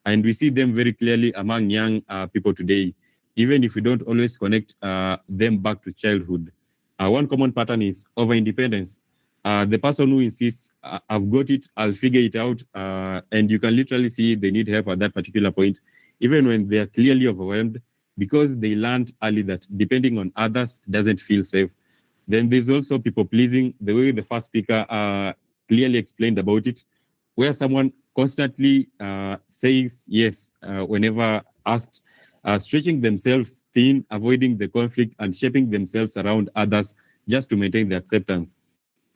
and we see them very clearly among young people today, even if we don't always connect them back to childhood. One common pattern is over-independence. The person who insists, I've got it, I'll figure it out, and you can literally see they need help at that particular point, even when they're clearly overwhelmed, because they learned early that depending on others doesn't feel safe. Then there's also people pleasing, the way the first speaker clearly explained about it, where someone constantly says yes whenever asked, stretching themselves thin, avoiding the conflict, and shaping themselves around others just to maintain the acceptance.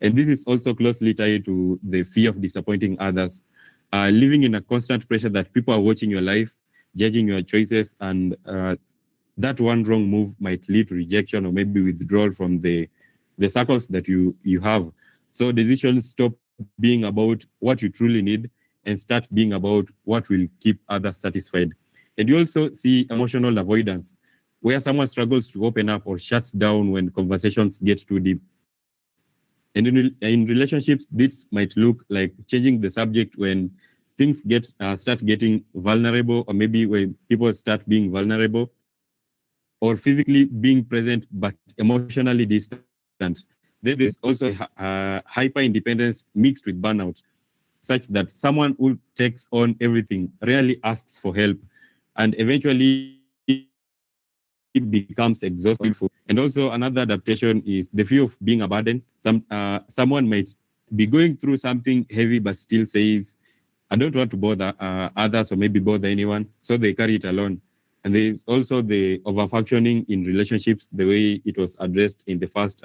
And this is also closely tied to the fear of disappointing others, living in a constant pressure that people are watching your life, judging your choices, and that one wrong move might lead to rejection or maybe withdrawal from the circles that you have. So decisions stop being about what you truly need and start being about what will keep others satisfied. And you also see emotional avoidance, where someone struggles to open up or shuts down when conversations get too deep. And in relationships, this might look like changing the subject when things start getting vulnerable, or maybe when people start being vulnerable, or physically being present but emotionally distant. Then there's also hyper independence mixed with burnout, such that someone who takes on everything rarely asks for help and eventually becomes exhausted. And also another adaptation is the fear of being a burden. Someone might be going through something heavy but still says, I don't want to bother others or maybe bother anyone, so they carry it alone. And there's also the overfunctioning in relationships, the way it was addressed in the first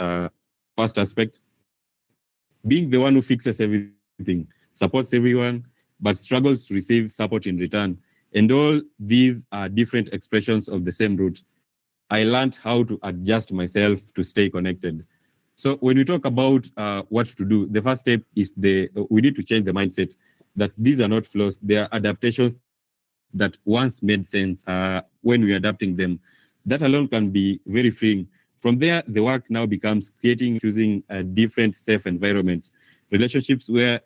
aspect. Being the one who fixes everything, supports everyone, but struggles to receive support in return. And all these are different expressions of the same root. I learned how to adjust myself to stay connected. So when we talk about what to do, the first step is we need to change the mindset that these are not flaws, they are adaptations that once made sense when we're adapting them. That alone can be very freeing. From there, the work now becomes choosing different safe environments, relationships where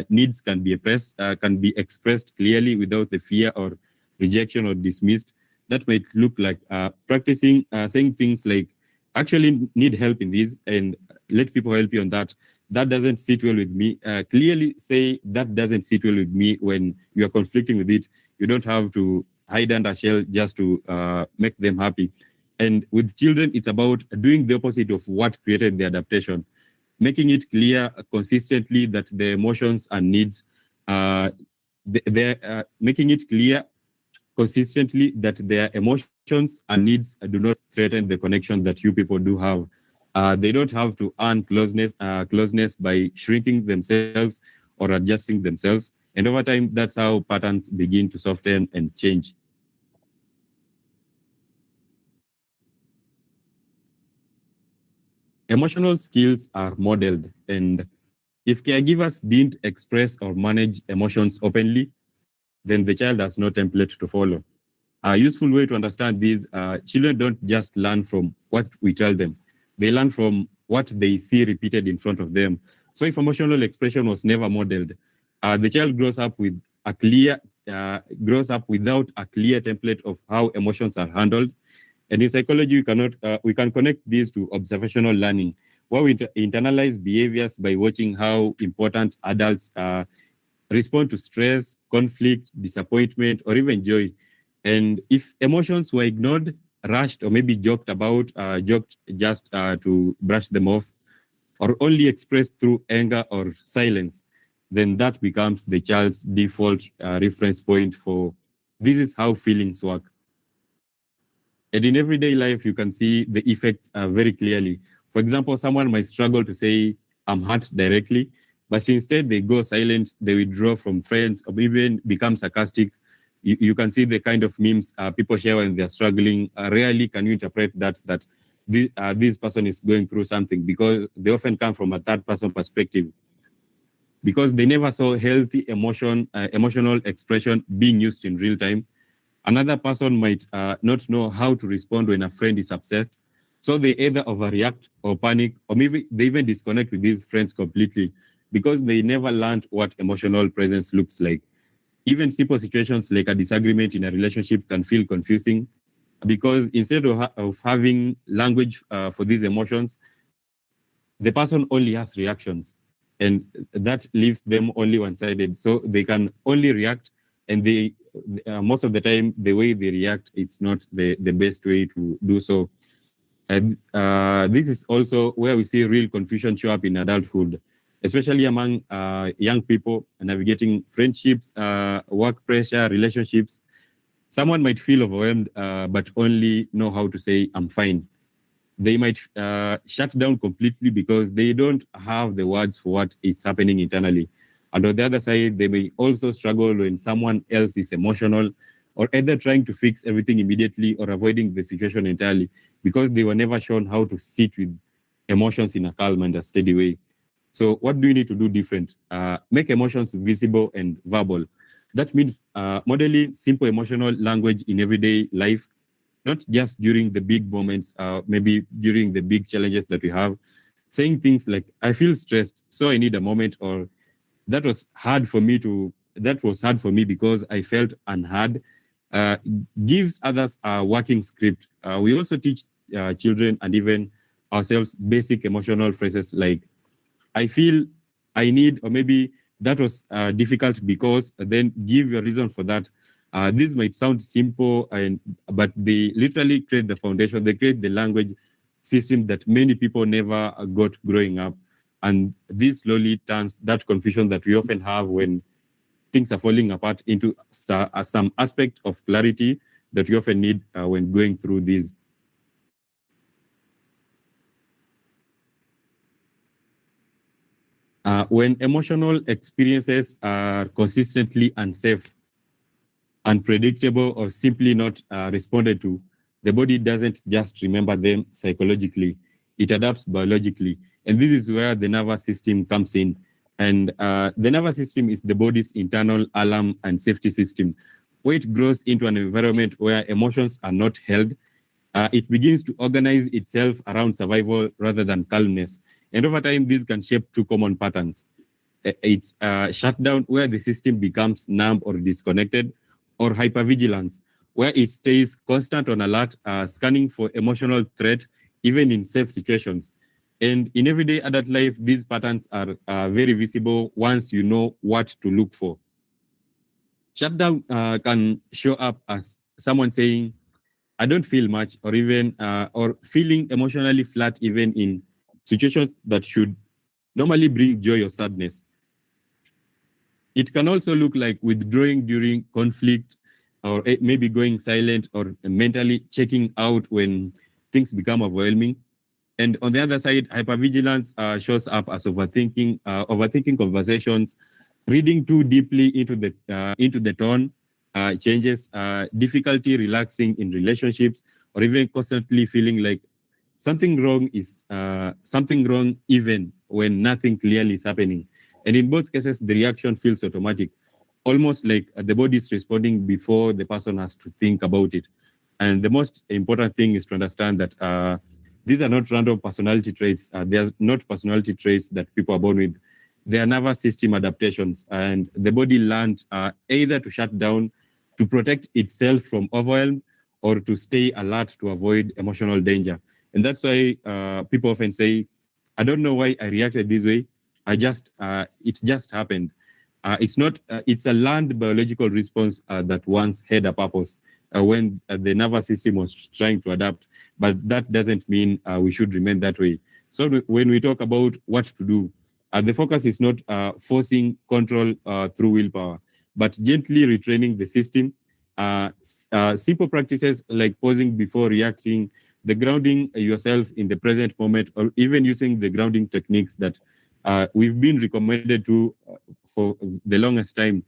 needs can be expressed clearly without the fear or rejection or dismissed. That might look like practicing saying things like, actually need help in this, and let people help you on that. That doesn't sit well with me. Clearly say that doesn't sit well with me when you are conflicting with it. You don't have to hide under a shell just to make them happy. And with children, it's about doing the opposite of what created the adaptation, making it clear consistently that the emotions and needs, making it clear consistently that their emotions and needs do not threaten the connection that you people do have. They don't have to earn closeness by shrinking themselves or adjusting themselves. And over time, that's how patterns begin to soften and change. Emotional skills are modeled, and if caregivers didn't express or manage emotions openly, then the child has no template to follow. A useful way to understand this, children don't just learn from what we tell them. They learn from what they see repeated in front of them. So if emotional expression was never modeled, the child grows up without a clear template of how emotions are handled. And in psychology, we can connect these to observational learning, where we internalize behaviors by watching how important adults respond to stress, conflict, disappointment, or even joy. And if emotions were ignored, rushed, or maybe joked just to brush them off, or only expressed through anger or silence, then that becomes the child's default reference point for this is how feelings work. And in everyday life, you can see the effects very clearly. For example, someone might struggle to say, I'm hurt directly, but instead they go silent, they withdraw from friends, or even become sarcastic. You can see the kind of memes people share when they're struggling. Rarely can you interpret that this person is going through something, because they often come from a third person perspective, because they never saw healthy emotional expression being used in real time. Another person might not know how to respond when a friend is upset. So they either overreact or panic, or maybe they even disconnect with these friends completely, because they never learned what emotional presence looks like. Even simple situations like a disagreement in a relationship can feel confusing, because instead of having language for these emotions, the person only has reactions, and that leaves them only one-sided. So they can only react, and they most of the time the way they react, it's not the best way to do so. And this is also where we see real confusion show up in adulthood, especially among young people navigating friendships, work pressure, relationships. Someone might feel overwhelmed, but only know how to say, I'm fine. They might shut down completely because they don't have the words for what is happening internally. And on the other side, they may also struggle when someone else is emotional, or either trying to fix everything immediately or avoiding the situation entirely, because they were never shown how to sit with emotions in a calm and a steady way. So what do you need to do different? Make emotions visible and verbal. That means modeling simple emotional language in everyday life, not just during the big moments, maybe during the big challenges that we have. Saying things like, I feel stressed, so I need a moment, or that was hard for me because I felt unheard, gives others a working script. We also teach children and even ourselves basic emotional phrases like, I feel, I need, or maybe that was difficult because, then give a reason for that. This might sound simple, but they literally create the foundation. They create the language system that many people never got growing up. And this slowly turns that confusion that we often have when things are falling apart into some aspect of clarity that we often need when going through these. When emotional experiences are consistently unsafe, unpredictable, or simply not responded to, the body doesn't just remember them psychologically, it adapts biologically. And this is where the nervous system comes in. And the nervous system is the body's internal alarm and safety system. Where it grows into an environment where emotions are not held, it begins to organize itself around survival rather than calmness. And over time, this can shape two common patterns. It's shutdown, where the system becomes numb or disconnected, or hypervigilance, where it stays constant on alert, scanning for emotional threat, even in safe situations. And in everyday adult life, these patterns are very visible once you know what to look for. Shutdown can show up as someone saying, I don't feel much, or even or feeling emotionally flat, even in situations that should normally bring joy or sadness. It can also look like withdrawing during conflict, or maybe going silent, or mentally checking out when things become overwhelming. And on the other side, hypervigilance shows up as overthinking conversations, reading too deeply into the tone changes, difficulty relaxing in relationships, or even constantly feeling like something wrong even when nothing clearly is happening. And in both cases, the reaction feels automatic, almost like the body is responding before the person has to think about it. And the most important thing is to understand that these are not random personality traits. They are not personality traits that people are born with. They are nervous system adaptations, and the body learned either to shut down to protect itself from overwhelm, or to stay alert to avoid emotional danger. And that's why people often say, I don't know why I reacted this way. It just happened. It's a learned biological response that once had a purpose when the nervous system was trying to adapt, but that doesn't mean we should remain that way. So when we talk about what to do, the focus is not forcing control through willpower, but gently retraining the system, simple practices like pausing before reacting, the grounding yourself in the present moment, or even using the grounding techniques that we've been recommended to for the longest time.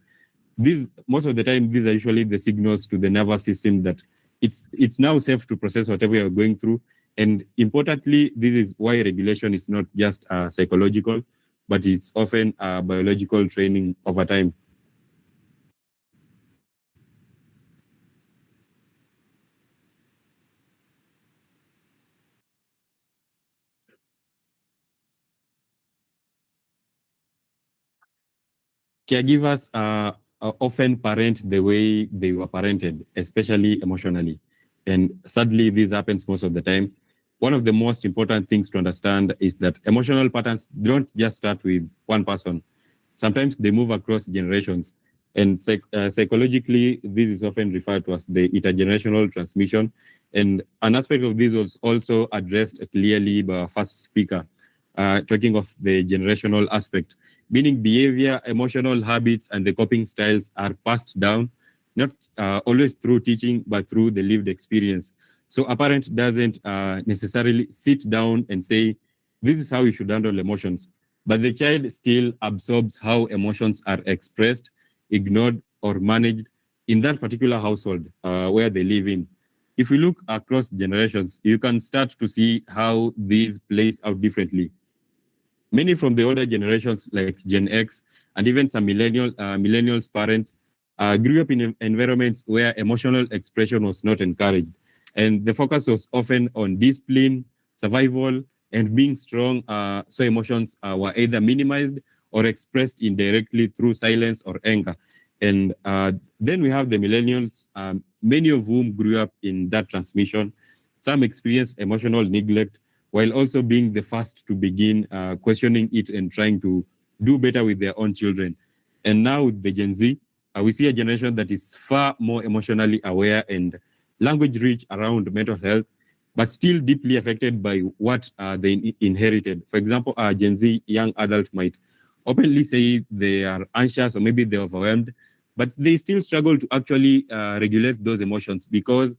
Most of the time, these are usually the signals to the nervous system that it's now safe to process whatever you're going through. And importantly, this is why regulation is not just psychological, but it's often biological training over time. Caregivers often parent the way they were parented, especially emotionally. And sadly, this happens most of the time. One of the most important things to understand is that emotional patterns don't just start with one person. Sometimes they move across generations. And psychologically, this is often referred to as the intergenerational transmission. And an aspect of this was also addressed clearly by our first speaker, talking of the generational aspect, meaning behavior, emotional habits, and the coping styles are passed down, not always through teaching, but through the lived experience. So a parent doesn't necessarily sit down and say, this is how you should handle emotions, but the child still absorbs how emotions are expressed, ignored, or managed in that particular household where they live in. If we look across generations, you can start to see how these plays out differently. Many from the older generations, like Gen X, and even some millennials' parents, grew up in environments where emotional expression was not encouraged. And the focus was often on discipline, survival, and being strong. So emotions were either minimized or expressed indirectly through silence or anger. And then we have the millennials, many of whom grew up in that transmission. Some experienced emotional neglect, while also being the first to begin questioning it and trying to do better with their own children. And now with the Gen Z, we see a generation that is far more emotionally aware and language rich around mental health, but still deeply affected by what they inherited. For example, a Gen Z young adult might openly say they are anxious or maybe they're overwhelmed, but they still struggle to actually regulate those emotions because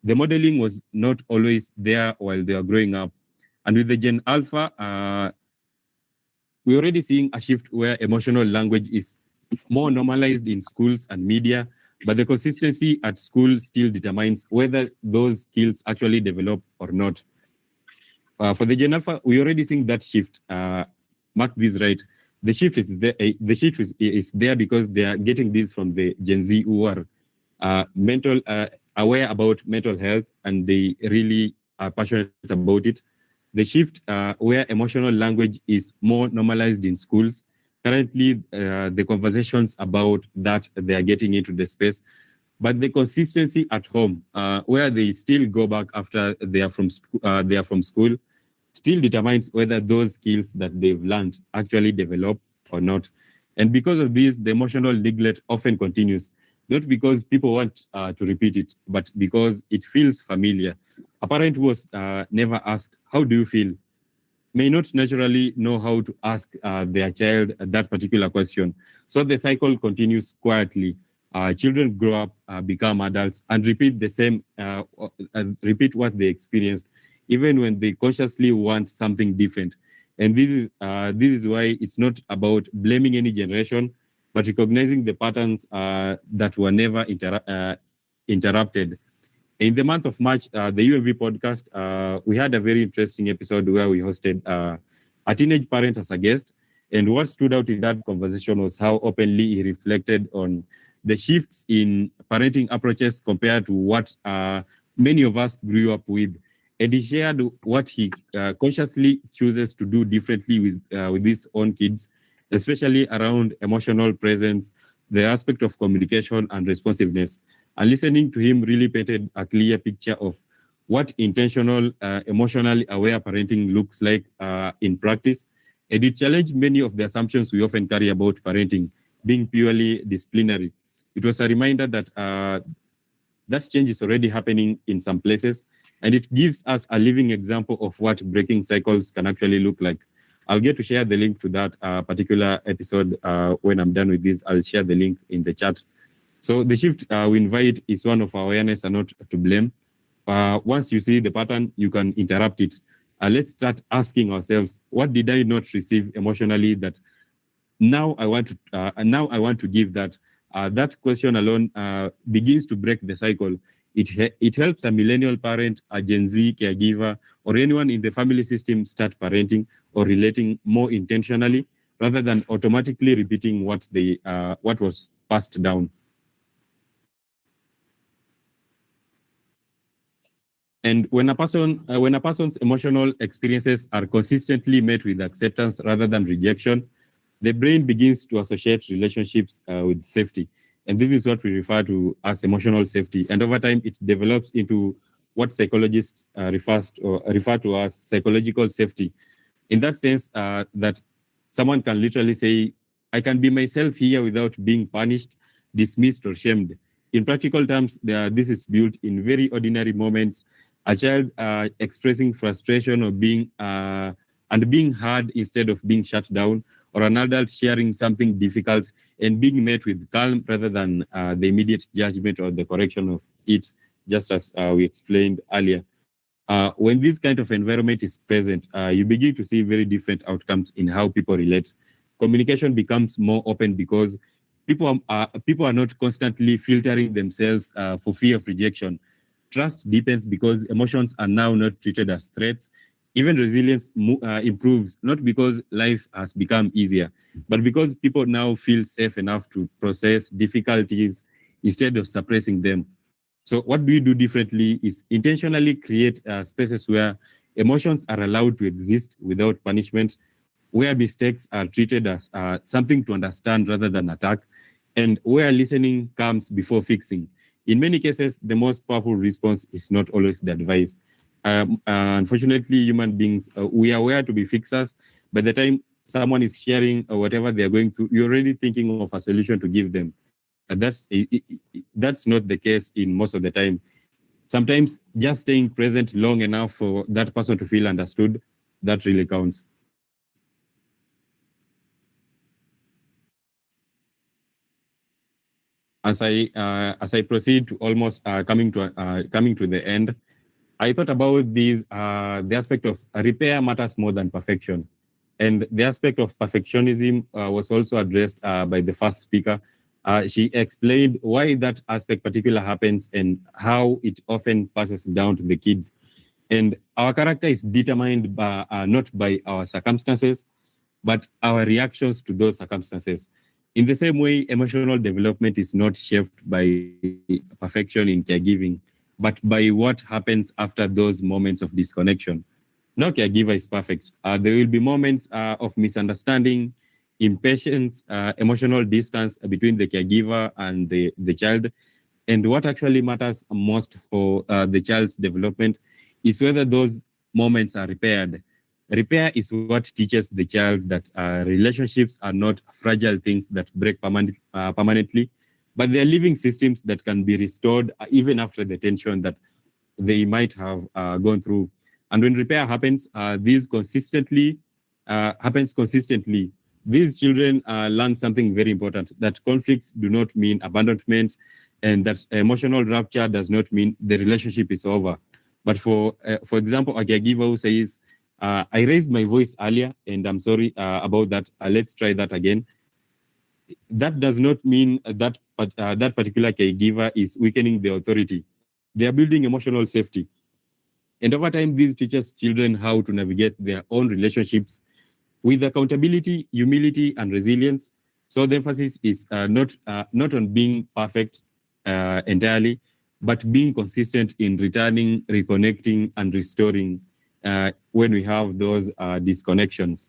the modeling was not always there while they are growing up. And with the Gen Alpha, we're already seeing a shift where emotional language is more normalized in schools and media, but the consistency at school still determines whether those skills actually develop or not. For the Gen Alpha, we're already seeing that shift. Mark this right. The shift is there. The shift is there because they are getting this from the Gen Z who are aware about mental health, and they really are passionate about it. The shift where emotional language is more normalized in schools. Currently, the conversations about that, they are getting into the space, but the consistency at home, where they still go back after they are from school, still determines whether those skills that they've learned actually develop or not. And because of this, the emotional neglect often continues, not because people want to repeat it, but because it feels familiar. A parent who was never asked, how do you feel, may not naturally know how to ask their child that particular question. So the cycle continues quietly. Children grow up, become adults, and repeat the same, repeat what they experienced, even when they consciously want something different. And this is why it's not about blaming any generation, but recognizing the patterns that were never interrupted. In the month of March, the UMV podcast, we had a very interesting episode where we hosted a teenage parent as a guest. And what stood out in that conversation was how openly he reflected on the shifts in parenting approaches compared to what many of us grew up with. And he shared what he consciously chooses to do differently with his own kids, especially around emotional presence, the aspect of communication and responsiveness. And listening to him really painted a clear picture of what intentional, emotionally aware parenting looks like in practice. And it challenged many of the assumptions we often carry about parenting being purely disciplinary. It was a reminder that that change is already happening in some places, and it gives us a living example of what breaking cycles can actually look like. I'll get to share the link to that particular episode when I'm done with this. I'll share the link in the chat. So the shift we invite is one of awareness and not to blame. Once you see the pattern, you can interrupt it. Let's start asking ourselves, what did I not receive emotionally that now I want to give that? That question alone begins to break the cycle. It helps a millennial parent, a Gen Z caregiver, or anyone in the family system start parenting or relating more intentionally rather than automatically repeating what was passed down. And when a person's emotional experiences are consistently met with acceptance rather than rejection, the brain begins to associate relationships with safety. And this is what we refer to as emotional safety. And over time, it develops into what psychologists refer to as psychological safety. In that sense, that someone can literally say, I can be myself here without being punished, dismissed, or shamed. In practical terms, this is built in very ordinary moments. A child expressing frustration or being heard instead of being shut down, or an adult sharing something difficult and being met with calm rather than the immediate judgment or the correction of it, just as we explained earlier. When this kind of environment is present, you begin to see very different outcomes in how people relate. Communication becomes more open because people are not constantly filtering themselves for fear of rejection. Trust deepens because emotions are now not treated as threats. Even resilience improves, not because life has become easier, but because people now feel safe enough to process difficulties instead of suppressing them. So what we do differently is intentionally create spaces where emotions are allowed to exist without punishment, where mistakes are treated as something to understand rather than attack, and where listening comes before fixing. In many cases, the most powerful response is not always the advice. Unfortunately, human beings, we are aware to be fixers. By the time someone is sharing whatever they are going through, you're already thinking of a solution to give them. That's not the case in most of the time. Sometimes just staying present long enough for that person to feel understood, that really counts. As I proceed to almost coming to the end, I thought about the aspect of repair matters more than perfection, and the aspect of perfectionism was also addressed by the first speaker. She explained why that aspect particular happens and how it often passes down to the kids. And our character is determined by, not by our circumstances, but our reactions to those circumstances. In the same way, emotional development is not shaped by perfection in caregiving, but by what happens after those moments of disconnection. No caregiver is perfect. There will be moments of misunderstanding, impatience, emotional distance between the caregiver and the child. And what actually matters most for the child's development is whether those moments are repaired. Repair is what teaches the child that relationships are not fragile things that break permanently, but they are living systems that can be restored even after the tension that they might have gone through. And when repair happens, this happens consistently. These children learn something very important, that conflicts do not mean abandonment, and that emotional rupture does not mean the relationship is over. But for example, a caregiver who says, I raised my voice earlier and I'm sorry about that. Let's try that again. That does not mean that that particular caregiver is weakening the authority. They are building emotional safety. And over time, this teaches children how to navigate their own relationships with accountability, humility, and resilience. So the emphasis is not on being perfect entirely, but being consistent in returning, reconnecting, and restoring when we have those disconnections.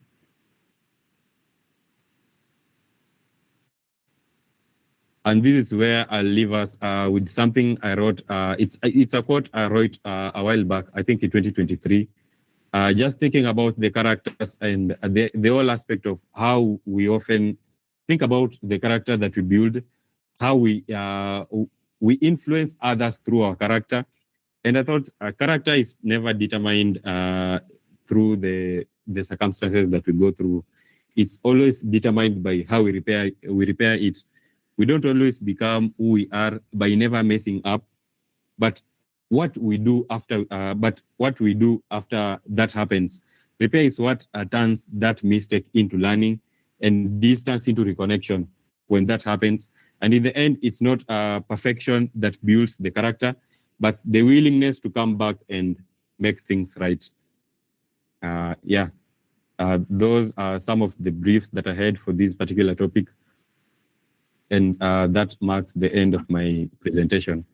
And this is where I'll leave us with something I wrote. It's a quote I wrote a while back, I think in 2023. Just thinking about the characters and the whole aspect of how we often think about the character that we build, how we influence others through our character. And I thought character is never determined through the circumstances that we go through. It's always determined by how we repair it. We don't always become who we are by never messing up, but what we do after that happens. Repair is what turns that mistake into learning, and this turns into reconnection when that happens. And in the end, it's not perfection that builds the character, but the willingness to come back and make things right. Those are some of the briefs that I had for this particular topic. And that marks the end of my presentation.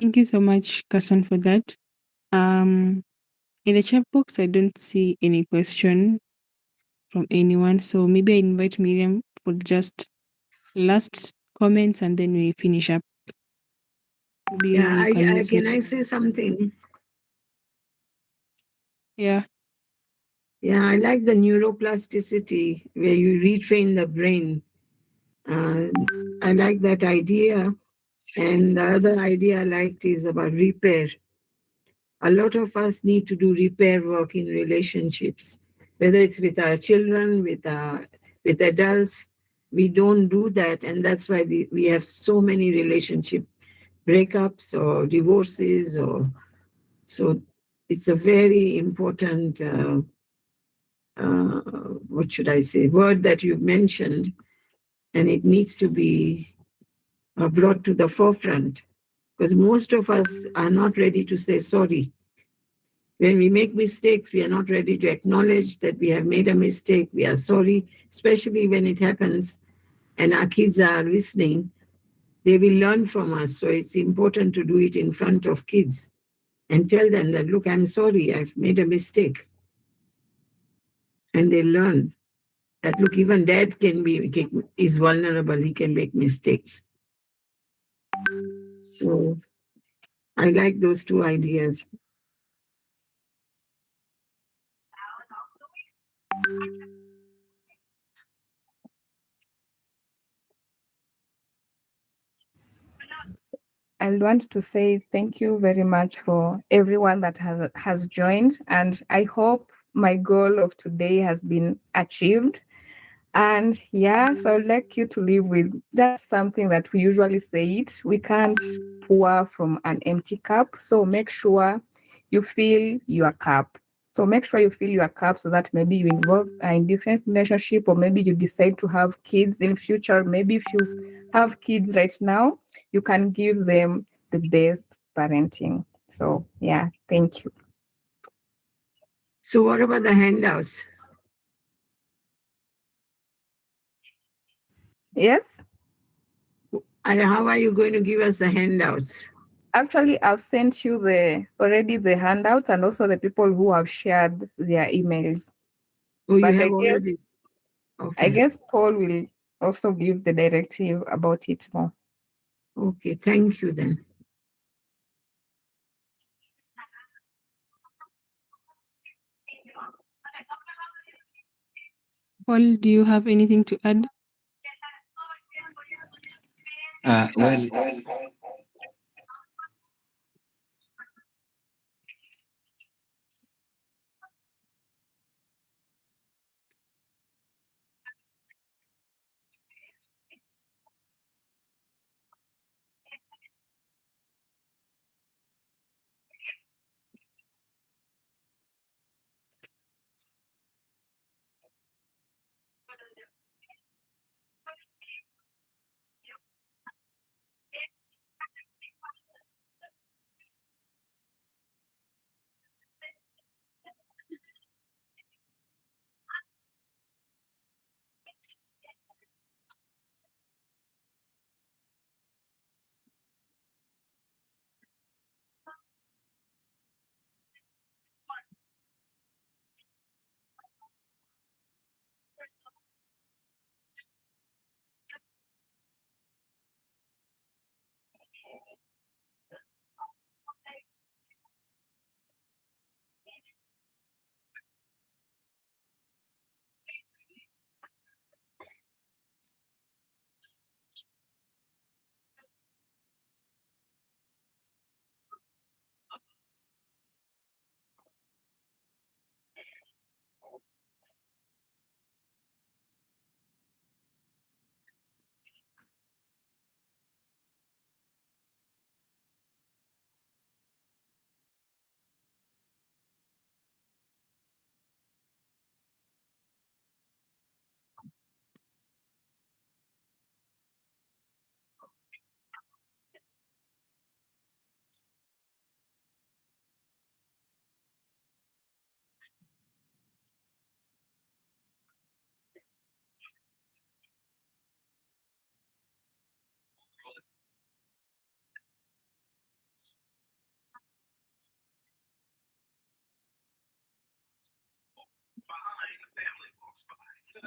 Thank you so much, Kasan, for that. In the chat box, I don't see any question from anyone. So maybe I invite Miriam for just last comments and then we finish up. Maybe Yeah, you can use can I say something? Yeah. Yeah, I like the neuroplasticity where you retrain the brain. I like that idea. And the other idea I liked is about repair. A lot of us need to do repair work in relationships, whether it's with our children, with adults. We don't do that, and that's why we have so many relationship breakups or divorces. So it's a very important what should I say, word that you've mentioned, and it needs to be brought to the forefront because most of us are not ready to say sorry. When we make mistakes, we are not ready to acknowledge that we have made a mistake. We are sorry, especially when it happens and our kids are listening. They will learn from us. So it's important to do it in front of kids and tell them that, look, I'm sorry, I've made a mistake. And they learn that, look, even dad is vulnerable. He can make mistakes. So I like those two ideas. I want to say thank you very much for everyone that has joined, and I hope my goal of today has been achieved. And yeah, so I'd like you to leave with that's something that we usually say it. We can't pour from an empty cup. So make sure you fill your cup. So make sure you fill your cup so that maybe you involve in different relationship, or maybe you decide to have kids in future. Maybe if you have kids right now, you can give them the best parenting. So yeah, thank you. So what about the handouts? Yes? How are you going to give us the handouts? Actually, I've sent you already the handouts and also the people who have shared their emails. Oh, you But have already. I Okay. guess Paul will also give the directive about it more. Okay, thank you then. Paul, do you have anything to add? Well,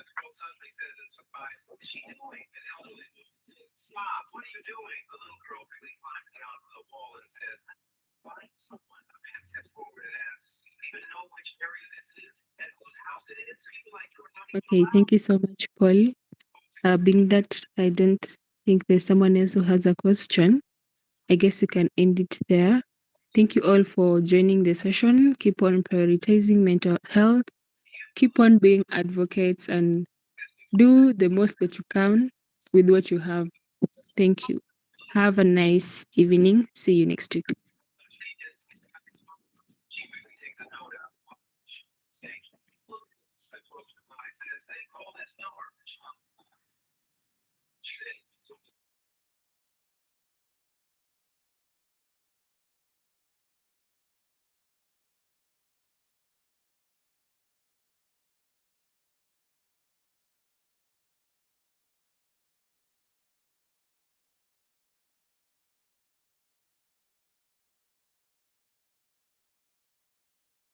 the girl suddenly says in surprise, "What is she doing?" And the elderly woman says, "Stop! What are you doing?" The little girl quickly climbs down to the wall and says, "Find someone." The man steps forward and asks, "Do you even know which area this is and whose house it is? I feel like you're not even Okay, allowed." thank you so much, Paul. Being that I don't think there's someone else who has a question, I guess you can end it there. Thank you all for joining the session. Keep on prioritizing mental health. Keep on being advocates and do the most that you can with what you have. Thank you. Have a nice evening. See you next week. She quickly takes a note out. Saying, "Look, I close her eyes, says, they call this number." She then